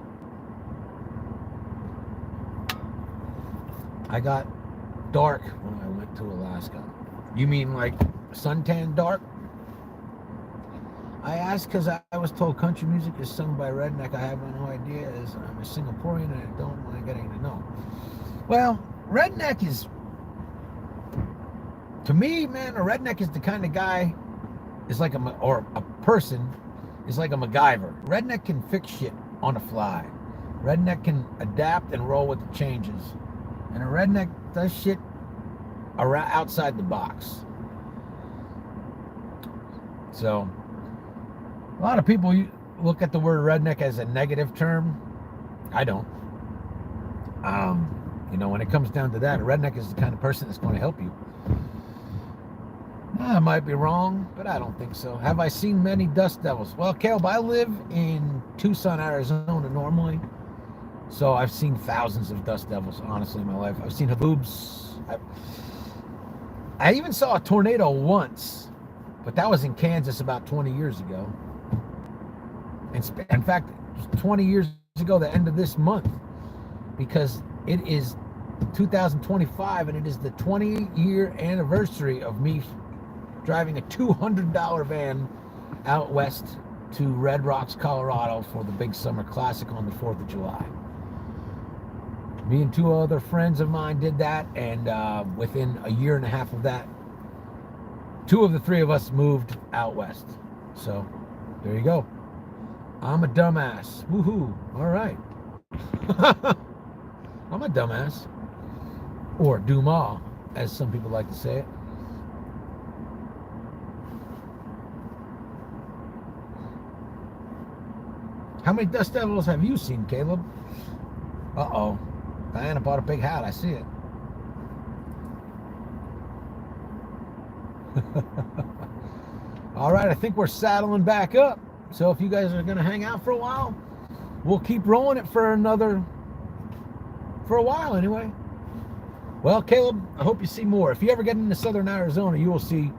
I got dark when I went to Alaska. You mean like suntan dark? I asked because I was told country music is sung by redneck. I have no idea, as I'm a Singaporean and I don't mind getting to know. Well, redneck is, to me, man, a redneck is the kind of guy, is like or a person is like a MacGyver. Redneck can fix shit on the fly. Redneck can adapt and roll with the changes. And a redneck does shit outside the box. So, a lot of people look at the word redneck as a negative term. I don't. When it comes down to that, a redneck is the kind of person that's going to help you. I might be wrong, but I don't think so. Have I seen many dust devils? Well, Caleb, I live in Tucson, Arizona normally. So I've seen thousands of dust devils, honestly, in my life. I've seen haboobs. I even saw a tornado once, but that was in Kansas about 20 years ago. In fact, 20 years ago, the end of this month, because it is 2025 and it is the 20-year anniversary of me driving a $200 van out west to Red Rocks, Colorado for the big summer classic on the 4th of July. Me and two other friends of mine did that, and within a year and a half of that, two of the three of us moved out west. So there you go. I'm a dumbass. Woohoo. All right. I'm a dumbass. Or Dumas, as some people like to say it. How many dust devils have you seen, Caleb? Uh-oh. Diana bought a big hat. I see it. All right, I think we're saddling back up. So if you guys are going to hang out for a while, we'll keep rolling it for a while anyway. Well, Caleb, I hope you see more. If you ever get into southern Arizona, you'll see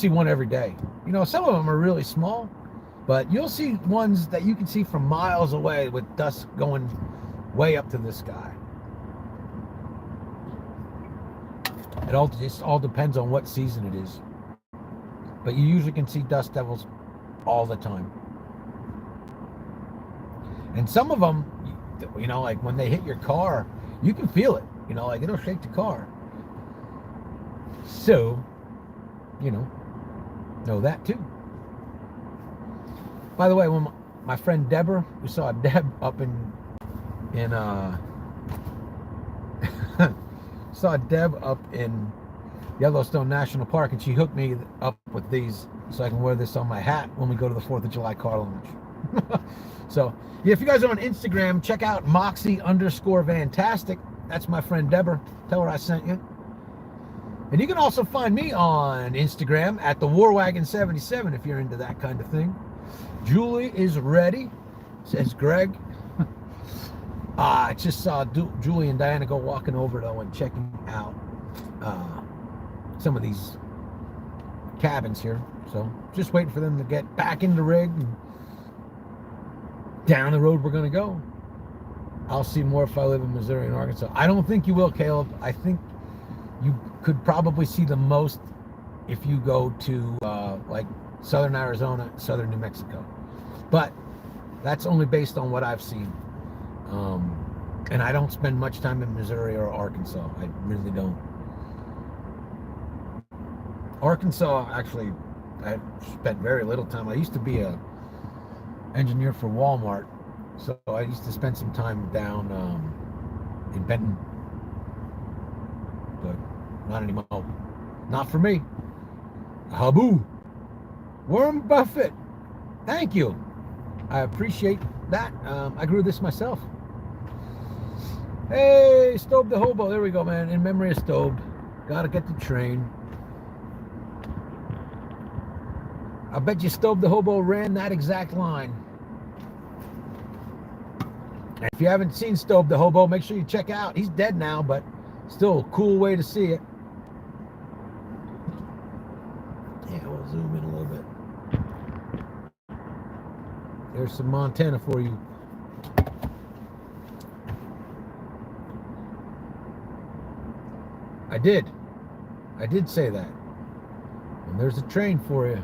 one every day. You know, some of them are really small, but you'll see ones that you can see from miles away with dust going way up to the sky. It all depends on what season it is. But you usually can see dust devils all the time. And some of them, like when they hit your car, you can feel it. Like it'll shake the car. So, know that too. By the way, when my friend Deborah, we saw Deb up saw Deb up in Yellowstone National Park, and she hooked me up with these so I can wear this on my hat when we go to the 4th of July car launch. So, yeah, if you guys are on Instagram, check out Moxie_Fantastic. That's my friend Deborah. Tell her I sent you. And you can also find me on Instagram at the Warwagon77 if you're into that kind of thing. Julie is ready, says Greg. I just saw Julie and Diana go walking over though and checking out. some of these cabins here. So just waiting for them to get back in the rig and down the road we're going to go. I'll see more if I live in Missouri and Arkansas. I don't think you will, Caleb. I think you could probably see the most if you go to like southern Arizona, southern New Mexico. But that's only based on what I've seen. And I don't spend much time in Missouri or Arkansas. I really don't. Arkansas, actually, I spent very little time. I used to be a engineer for Walmart, so I used to spend some time down in Benton, but not anymore. Not for me. Haboo. Warren Buffett. Thank you. I appreciate that. I grew this myself. Hey, Stobe the Hobo. There we go, man. In memory of Stobe. Gotta get the train. I bet you Stobe the Hobo ran that exact line. And if you haven't seen Stobe the Hobo, make sure you check out. He's dead now, but still a cool way to see it. Yeah, we'll zoom in a little bit. There's some Montana for you. I did say that. And there's a train for you.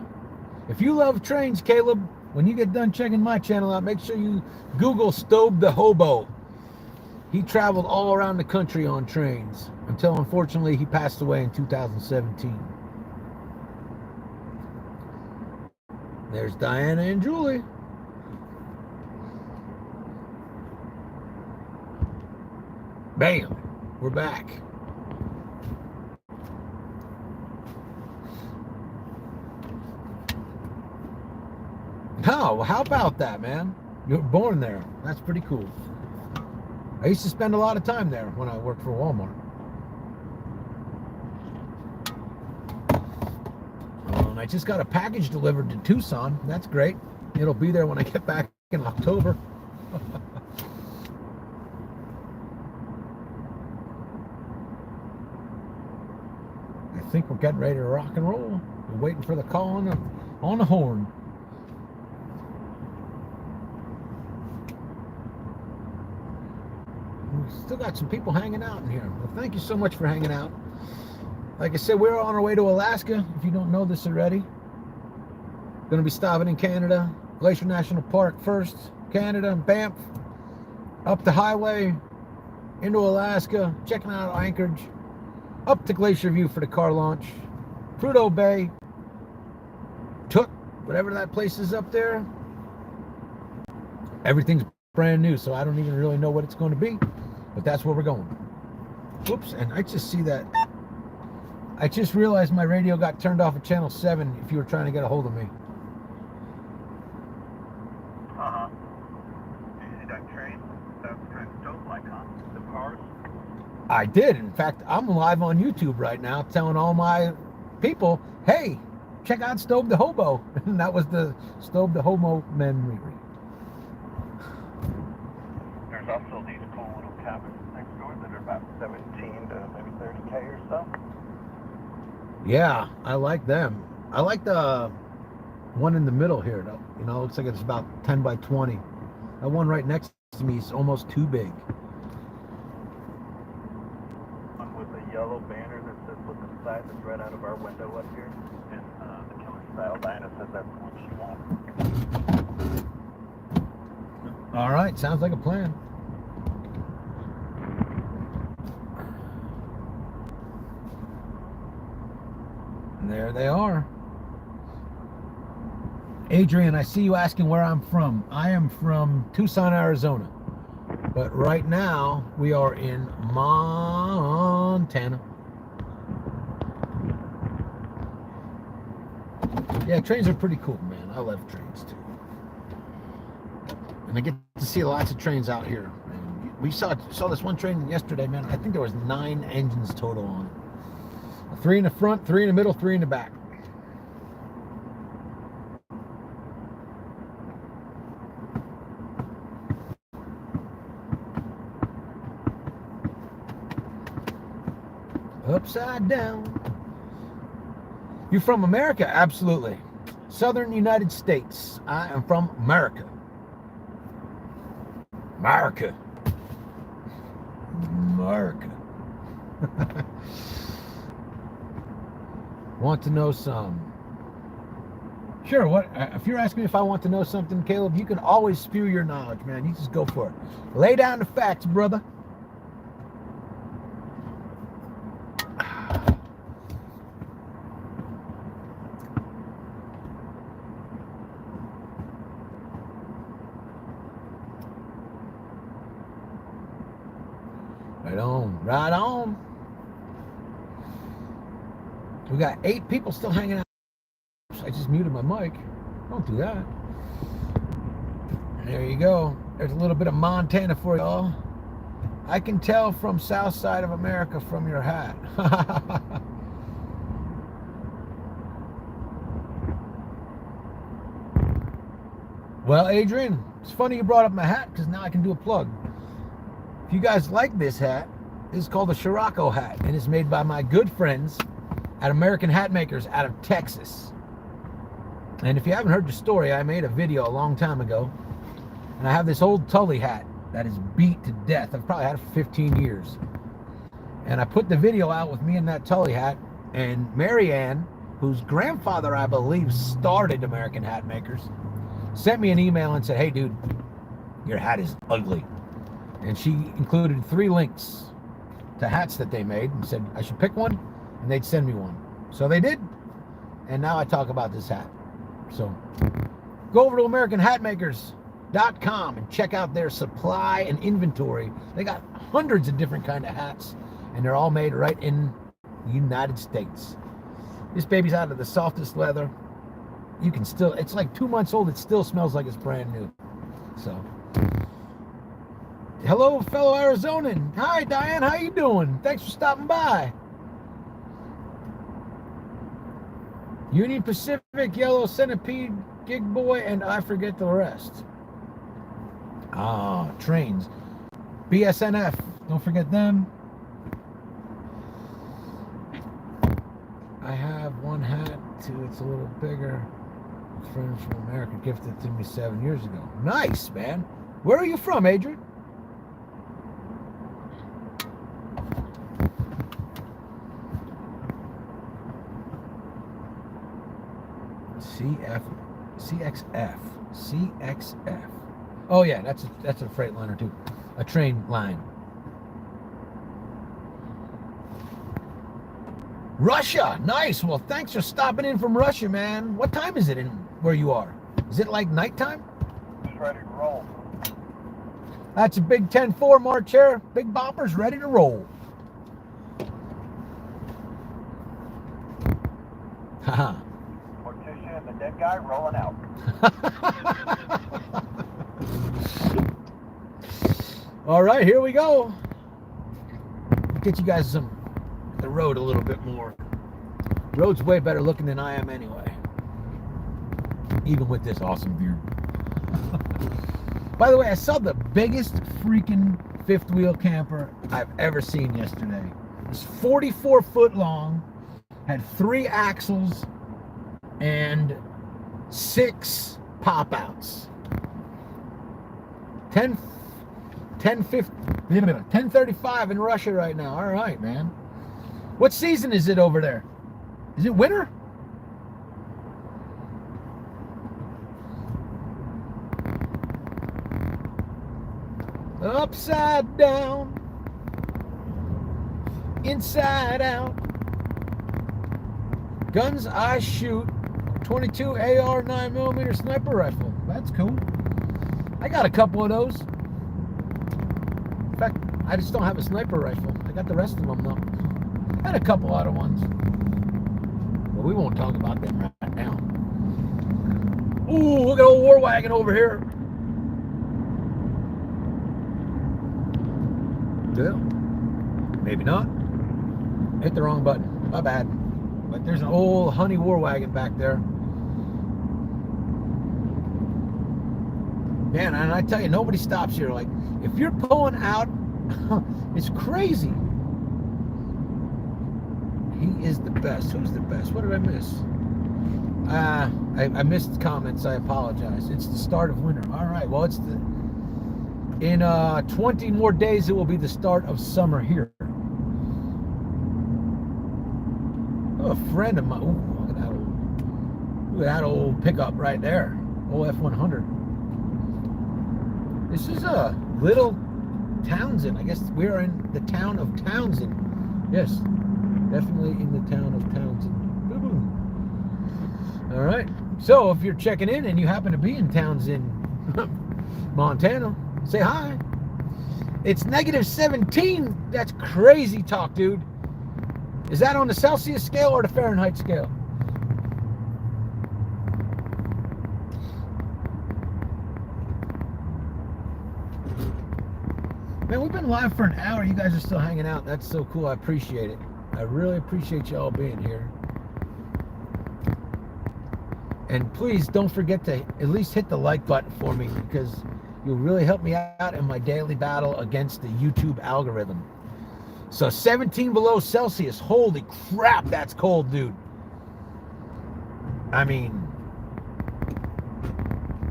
If you love trains, Caleb, when you get done checking my channel out, make sure you Google Stobe the Hobo. He traveled all around the country on trains until, unfortunately, he passed away in 2017. There's Diana and Julie. Bam, we're back. Oh, how about that, man? You were born there. That's pretty cool. I used to spend a lot of time there when I worked for Walmart. And I just got a package delivered to Tucson. That's great. It'll be there when I get back in October. I think we're getting ready to rock and roll. We're waiting for the call on the horn. Still got some people hanging out in here. Well, thank you so much for hanging out. Like I said, we're on our way to Alaska, if you don't know this already. Going to be stopping in Canada, Glacier National Park first, Canada, Banff, up the highway, into Alaska, checking out Anchorage, up to Glacier View for the car launch, Prudhoe Bay, Took, whatever that place is up there. Everything's brand new, so I don't even really know what it's going to be. But that's where we're going. Whoops, and I just see that. I just realized my radio got turned off at channel 7 if you were trying to get a hold of me. Uh-huh. Did you see that train? That's kind of dope, like, huh? The cars? I did. In fact, I'm live on YouTube right now telling all my people, hey, check out Stobe the Hobo. And that was the Stobe the Hobo memory. There's also these cool little cabins next door that are about 17 to maybe 30K or so. Yeah, I like them. I like the one in the middle here, though. You know, it looks like it's about 10 by 20. That one right next to me is almost too big. One with a yellow banner that says "Look inside" that's right out of our window up here. And the killer style Diana says that's the one she wants. All right, sounds like a plan. And there they are. Adrian, I see you asking where I'm from. I am from Tucson, Arizona. But right now, we are in Montana. Yeah, trains are pretty cool, man. I love trains, too. And I get to see lots of trains out here. And we saw this one train yesterday, man. I think there was 9 engines total on it. 3 in the front, 3 in the middle, 3 in the back. Upside down. You from America? Absolutely. Southern United States. I am from America. America. America. Want to know some? Sure, what if you're asking me if I want to know something, Caleb, you can always spew your knowledge, man. You just go for it. Lay down the facts, brother. Right on, right on. We got 8 people still hanging out. I just muted my mic. Don't do that. And there you go. There's a little bit of Montana for y'all. I can tell from South Side of America from your hat. Well, Adrian, it's funny you brought up my hat because now I can do a plug. If you guys like this hat, this is called a Scirocco hat, and it's made by my good friends at American Hat Makers out of Texas. And if you haven't heard the story, I made a video a long time ago, and I have this old Tully hat that is beat to death. I've probably had it for 15 years. And I put the video out with me in that Tully hat, and Marianne, whose grandfather, I believe, started American Hat Makers, sent me an email and said, hey, dude, your hat is ugly. And she included 3 links to hats that they made and said I should pick one, and they'd send me one. So they did, and now I talk about this hat. So go over to AmericanHatmakers.com and check out their supply and inventory. They got hundreds of different kind of hats, and they're all made right in the United States. This baby's out of the softest leather. You can still, it's like 2 months old. It still smells like it's brand new. So, hello, fellow Arizonan. Hi, Diane. How you doing? Thanks for stopping by. Union Pacific, Yellow Centipede, Gig Boy, and I forget the rest. Ah, trains. BSNF. Don't forget them. I have one hat too. It's a little bigger. A friend from America gifted it to me 7 years ago. Nice, man. Where are you from, Adrian? CXF. Oh yeah, that's a freight liner too. A train line. Russia, nice. Well, thanks for stopping in from Russia, man. What time is it in where you are? Is it like nighttime? Just ready to roll. That's a big 10-4 March here. Big boppers ready to roll. Haha. Morticia and the dead guy rolling out. All right, here we go. Get you guys some the road a little bit more. Road's way better looking than I am anyway. Even with this awesome view. By the way, I saw the biggest freaking fifth wheel camper I've ever seen yesterday. It was 44 foot long, had 3 axles and 6 pop outs. 10:35 in Russia right now. All right, man. What season is it over there? Is it winter? Upside down, inside out. Guns I shoot, 22 AR 9mm sniper rifle. That's cool. I got a couple of those. In fact, I just don't have a sniper rifle. I got the rest of them though. And a couple other ones. But we won't talk about them right now. Ooh, look at old war wagon over here. Yeah. Maybe not. Hit the wrong button. My bad. But there's an old honey war wagon back there. Man, and I tell you, nobody stops here. Like, if you're pulling out, it's crazy. He is the best. Who's the best? What did I miss? I missed comments. I apologize. It's the start of winter. All right. Well, it's in 20 more days. It will be the start of summer here. Oh, a friend of mine. Ooh, look at that old pickup right there. Old F100. This is a little Townsend. I guess we are in the town of Townsend. Yes, definitely in the town of Townsend. All right. So if you're checking in and you happen to be in Townsend, Montana, say hi. It's -17. That's crazy talk, dude. Is that on the Celsius scale or the Fahrenheit scale? Man, we've been live for an hour. You guys are still hanging out. That's so cool. I appreciate it. I really appreciate y'all being here. And please don't forget to at least hit the like button for me, because you'll really help me out in my daily battle against the YouTube algorithm. So 17 below Celsius. Holy crap, that's cold, dude. I mean,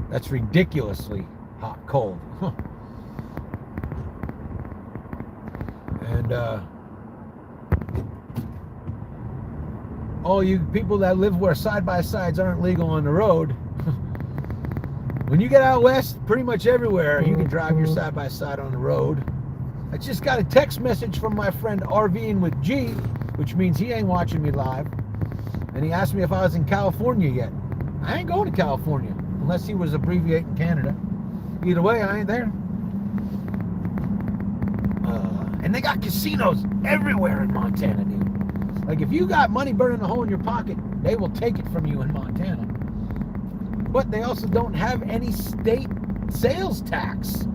that's ridiculously hot, cold. And all you people that live where side-by-sides aren't legal on the road, when you get out west, pretty much everywhere you can drive your side-by-side on the road. I just got a text message from my friend RVing with G, which means he ain't watching me live, and he asked me if I was in California yet. I ain't going to California unless he was abbreviating Canada. Either way, I ain't there. And they got casinos everywhere in Montana, dude. Like, if you got money burning a hole in your pocket, they will take it from you in Montana. But they also don't have any state sales tax.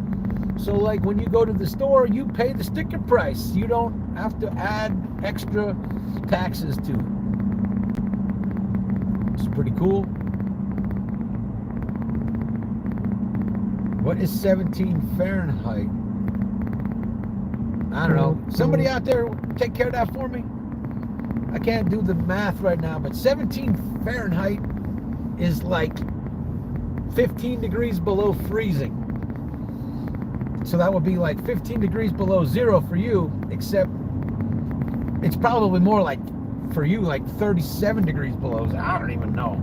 So, like, when you go to the store, you pay the sticker price. You don't have to add extra taxes to it. It's pretty cool. What is 17 Fahrenheit? I don't know. Somebody out there take care of that for me? I can't do the math right now, but 17 Fahrenheit is like 15 degrees below freezing. So that would be like 15 degrees below zero for you, except it's probably more like, for you, like 37 degrees below zero. I don't even know.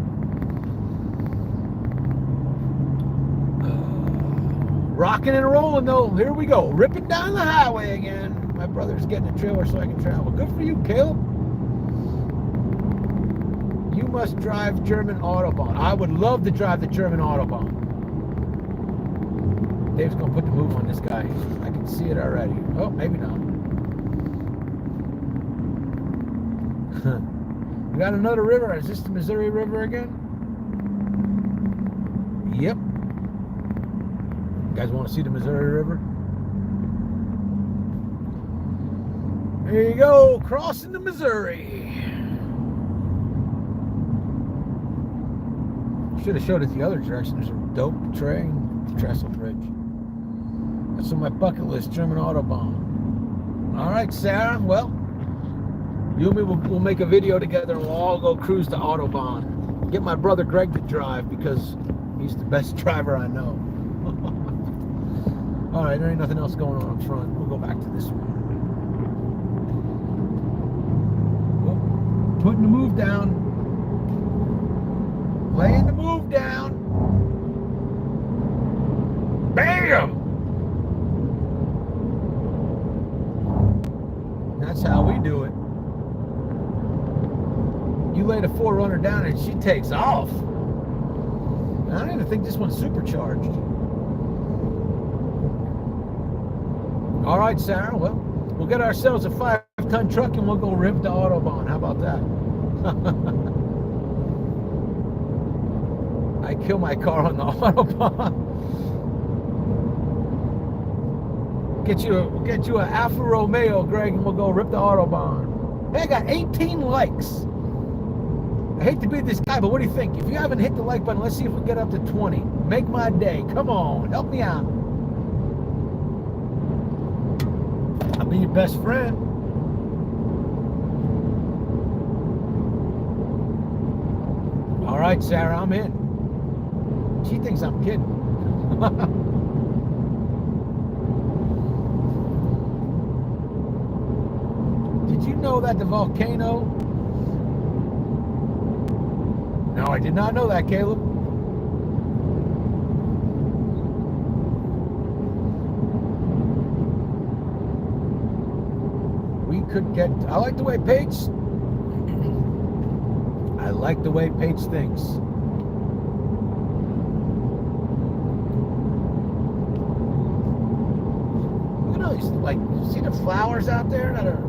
Rocking and rolling, though. Here we go. Ripping down the highway again. My brother's getting a trailer so I can travel. Good for you, Caleb. You must drive German Autobahn. I would love to drive the German Autobahn. Dave's going to put the move on this guy. I can see it already. Oh, maybe not. We got another river. Is this the Missouri River again? Yep. You guys want to see the Missouri River? There you go, crossing the Missouri. Should have showed it the other direction. There's a dope train trestle bridge. That's on my bucket list, German Autobahn. All right, Sarah. Well, you and me will make a video together, and we'll all go cruise the Autobahn. Get my brother Greg to drive, because he's the best driver I know. All right, there ain't nothing else going on up front. We'll go back to this one. Oh, putting the move down. Laying the move down. Bam! That's how we do it. You lay the 4Runner down and she takes off. I don't even think this one's supercharged. All right, Sarah. Well, we'll get ourselves a 5-ton truck and we'll go rip the Autobahn. How about that? I kill my car on the Autobahn. Get you an Alfa Romeo, Greg, and we'll go rip the Autobahn. Hey, I got 18 likes. I hate to be this guy, but what do you think? If you haven't hit the like button, let's see if we can get up to 20. Make my day. Come on, help me out. I'll be your best friend. right, Sarah, I'm in. She thinks I'm kidding. Did you know that the volcano? No, I did not know that, Caleb. We could get, I like the way Paige, I like the way Paige thinks. You know, like, see the flowers out there that are,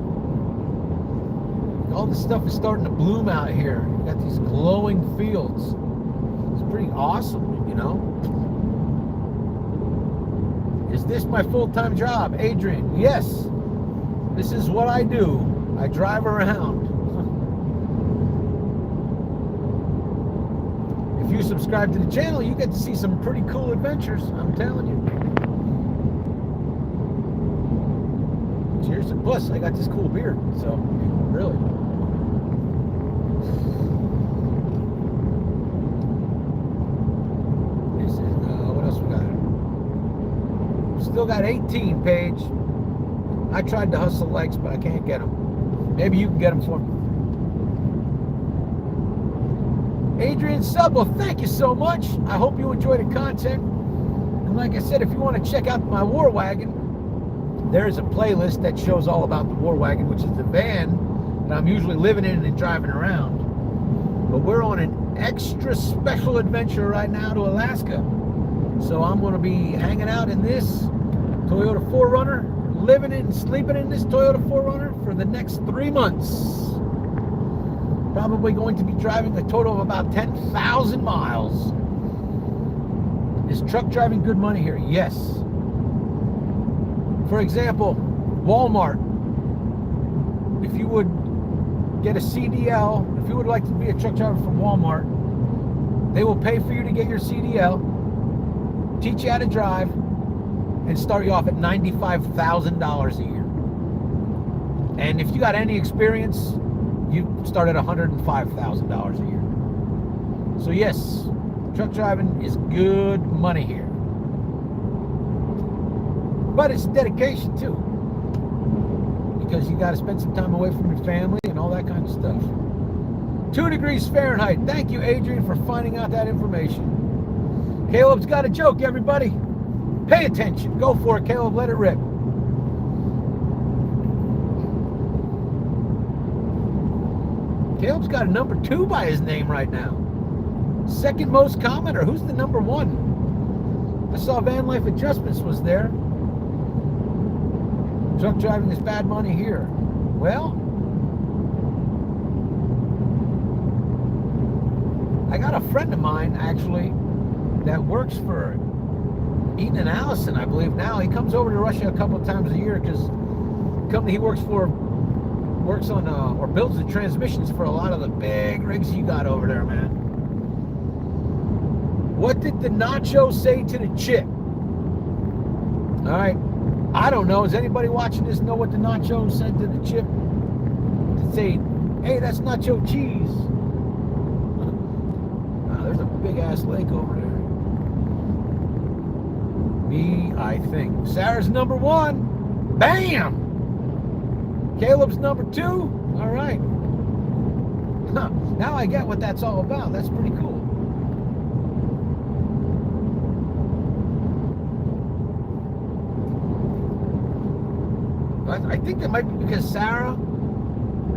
all this stuff is starting to bloom out here. You got these glowing fields. It's pretty awesome, you know. Is this my full-time job? Adrian, yes. This is what I do. I drive around. If you subscribe to the channel, you get to see some pretty cool adventures. I'm telling you. Cheers. Plus, I got this cool beard. So, really. This is, what else we got? Still got 18, Paige. I tried to hustle likes, but I can't get them. Maybe you can get them for me. Adrian Sub, well, thank you so much. I hope you enjoy the content. And like I said, if you want to check out my War Wagon, there is a playlist that shows all about the War Wagon, which is the van that I'm usually living in and driving around. But we're on an extra special adventure right now to Alaska. So I'm going to be hanging out in this Toyota 4Runner, living in and sleeping in this Toyota 4Runner for the next 3 months. Probably going to be driving a total of about 10,000 miles. Is truck driving good money here? Yes. For example, Walmart. If you would get a CDL, if you would like to be a truck driver from Walmart, they will pay for you to get your CDL, teach you how to drive, and start you off at $95,000 a year. And if you got any experience, you start at $105,000 a year. So yes, truck driving is good money here. But it's dedication too. Because you got to spend some time away from your family and all that kind of stuff. 2 degrees Fahrenheit. Thank you, Adrian, for finding out that information. Caleb's got a joke, everybody. Pay attention. Go for it, Caleb. Let it rip. Caleb's got a number 2 by his name right now. Second most commenter. Who's the number 1? I saw Vanlife Adjustments was there. Truck driving is bad money here. Well, I got a friend of mine, actually, that works for Eaton and Allison, I believe now. He comes over to Russia a couple of times a year because the company he works for works on or builds the transmissions for a lot of the big rigs you got over there, man. What did the nacho say to the chip? All right, I don't know. Does anybody watching this know what the nacho said to the chip? To say, hey, that's nacho cheese. There's a big ass lake over there. Me, I think. Sarah's number 1. Bam! Caleb's number 2. All right. Huh. Now I get what that's all about. That's pretty cool. I think that might be because Sarah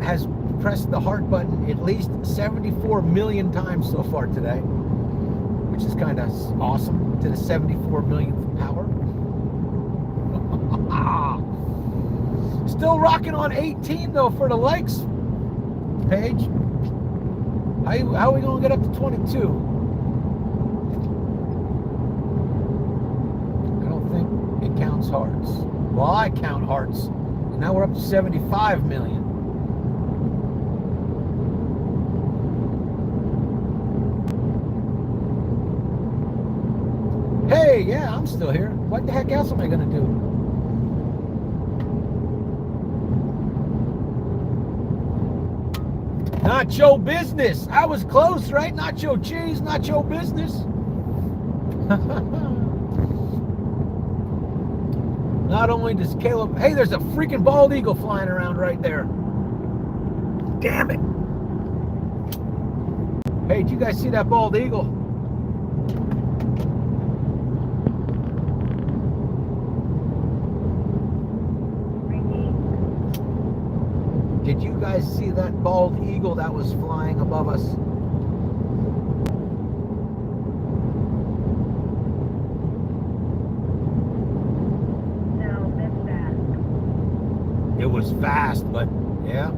has pressed the heart button at least 74 million times so far today, which is kind of awesome, to the 74 millionth power. Still rocking on 18 though for the likes, Paige. How are we gonna get up to 22? I don't think it counts hearts. Well, I count hearts, and now we're up to 75 million. Hey, yeah, I'm still here. What the heck else am I gonna do? Nacho business. I was close, right? Nacho cheese, nacho business. Not only does Caleb... Hey, there's a freaking bald eagle flying around right there. Damn it. Hey, did you guys see that bald eagle? Did you guys see that bald eagle that was flying above us? No, missed that. It was fast, but yeah.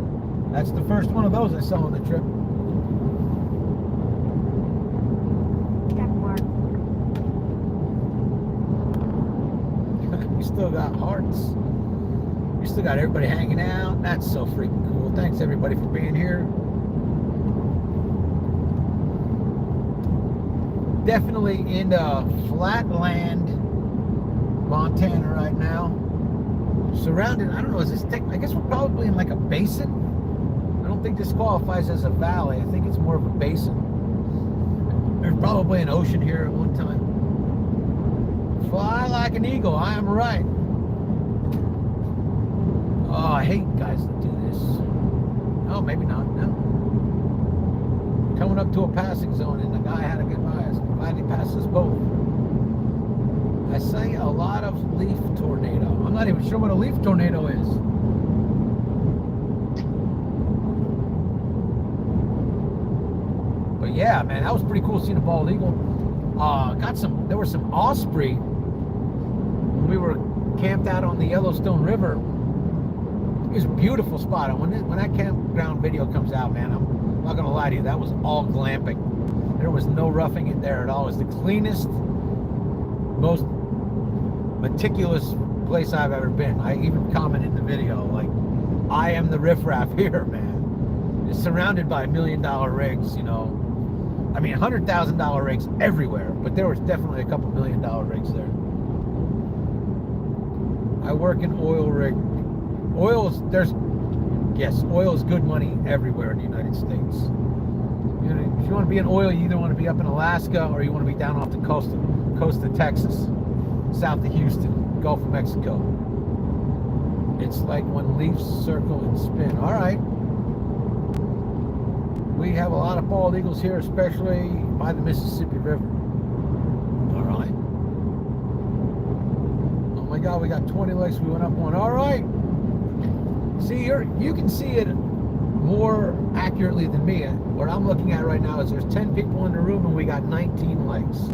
That's the first one of those I saw on the trip. Check mark. We still got hearts. We still got everybody hanging out. That's so freaking cool. Thanks everybody for being here. Definitely into flatland Montana right now. Surrounded, I don't know, is this I guess we're probably in like a basin. I don't think this qualifies as a valley. I think it's more of a basin. There's probably an ocean here at one time. Fly like an eagle, I am right. Oh, I hate guys that do this. Oh, maybe not, no. Coming up to a passing zone and the guy had a good bias. Glad he passed us both. I see a lot of leaf tornado. I'm not even sure what a leaf tornado is. But yeah, man, that was pretty cool seeing a bald eagle. There were some osprey when we were camped out on the Yellowstone River. It was a beautiful spot. And when that campground video comes out, man, I'm not gonna lie to you, that was all glamping. There was no roughing it there at all. It was the cleanest, most meticulous place I've ever been. I even commented in the video, like, I am the riffraff here, man. It's surrounded by $1 million rigs, you know. I mean, $100,000 rigs everywhere, but there was definitely a couple $1 million rigs there. I work in oil rig. Oil is good money everywhere in the United States. You know, if you want to be in oil, you either want to be up in Alaska or you want to be down off the coast of Texas, south of Houston, Gulf of Mexico. It's like when leaves circle and spin. All right. We have a lot of bald eagles here, especially by the Mississippi River. All right. Oh my God, we got 20 lakes. We went up one. All right. See, you can see it more accurately than me. What I'm looking at right now is there's 10 people in the room and we got 19 likes.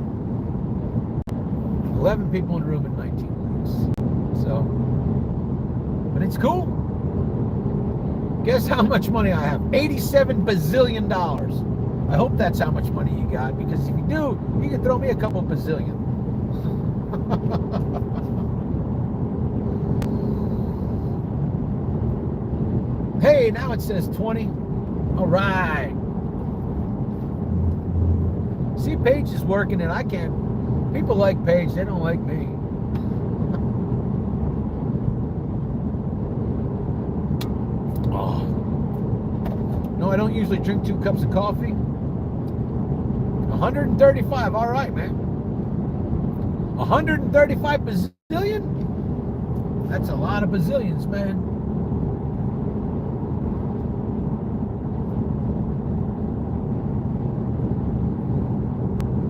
11 people in the room and 19 likes. So, but it's cool. Guess how much money I have? $87 bazillion. I hope that's how much money you got, because if you do, you can throw me a couple bazillion. Hey, now it says 20. All right. See, Paige is working and I can't. People like Paige, they don't like me. Oh. No, I don't usually drink 2 cups of coffee. 135, all right, man. 135 bazillion? That's a lot of bazillions, man.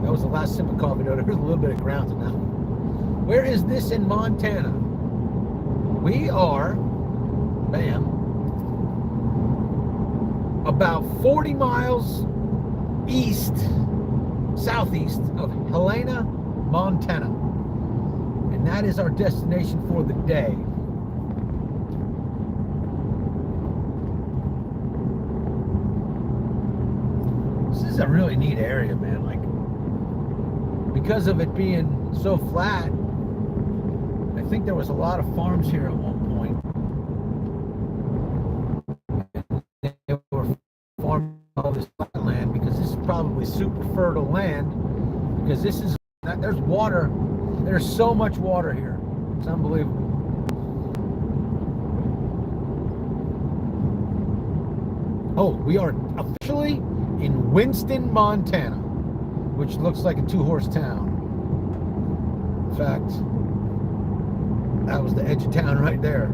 That was the last sip of coffee. There's a little bit of ground in that one. Where is this in Montana? We are, bam, about 40 miles southeast of Helena, Montana. And that is our destination for the day. This is a really neat area, man. Like, because of it being so flat, I think there was a lot of farms here at one point. They were farming all this land because this is probably super fertile land, because there's water. There's so much water here. It's unbelievable. Oh, we are officially in Winston, Montana, which looks like a 2-horse town. In fact, that was the edge of town right there.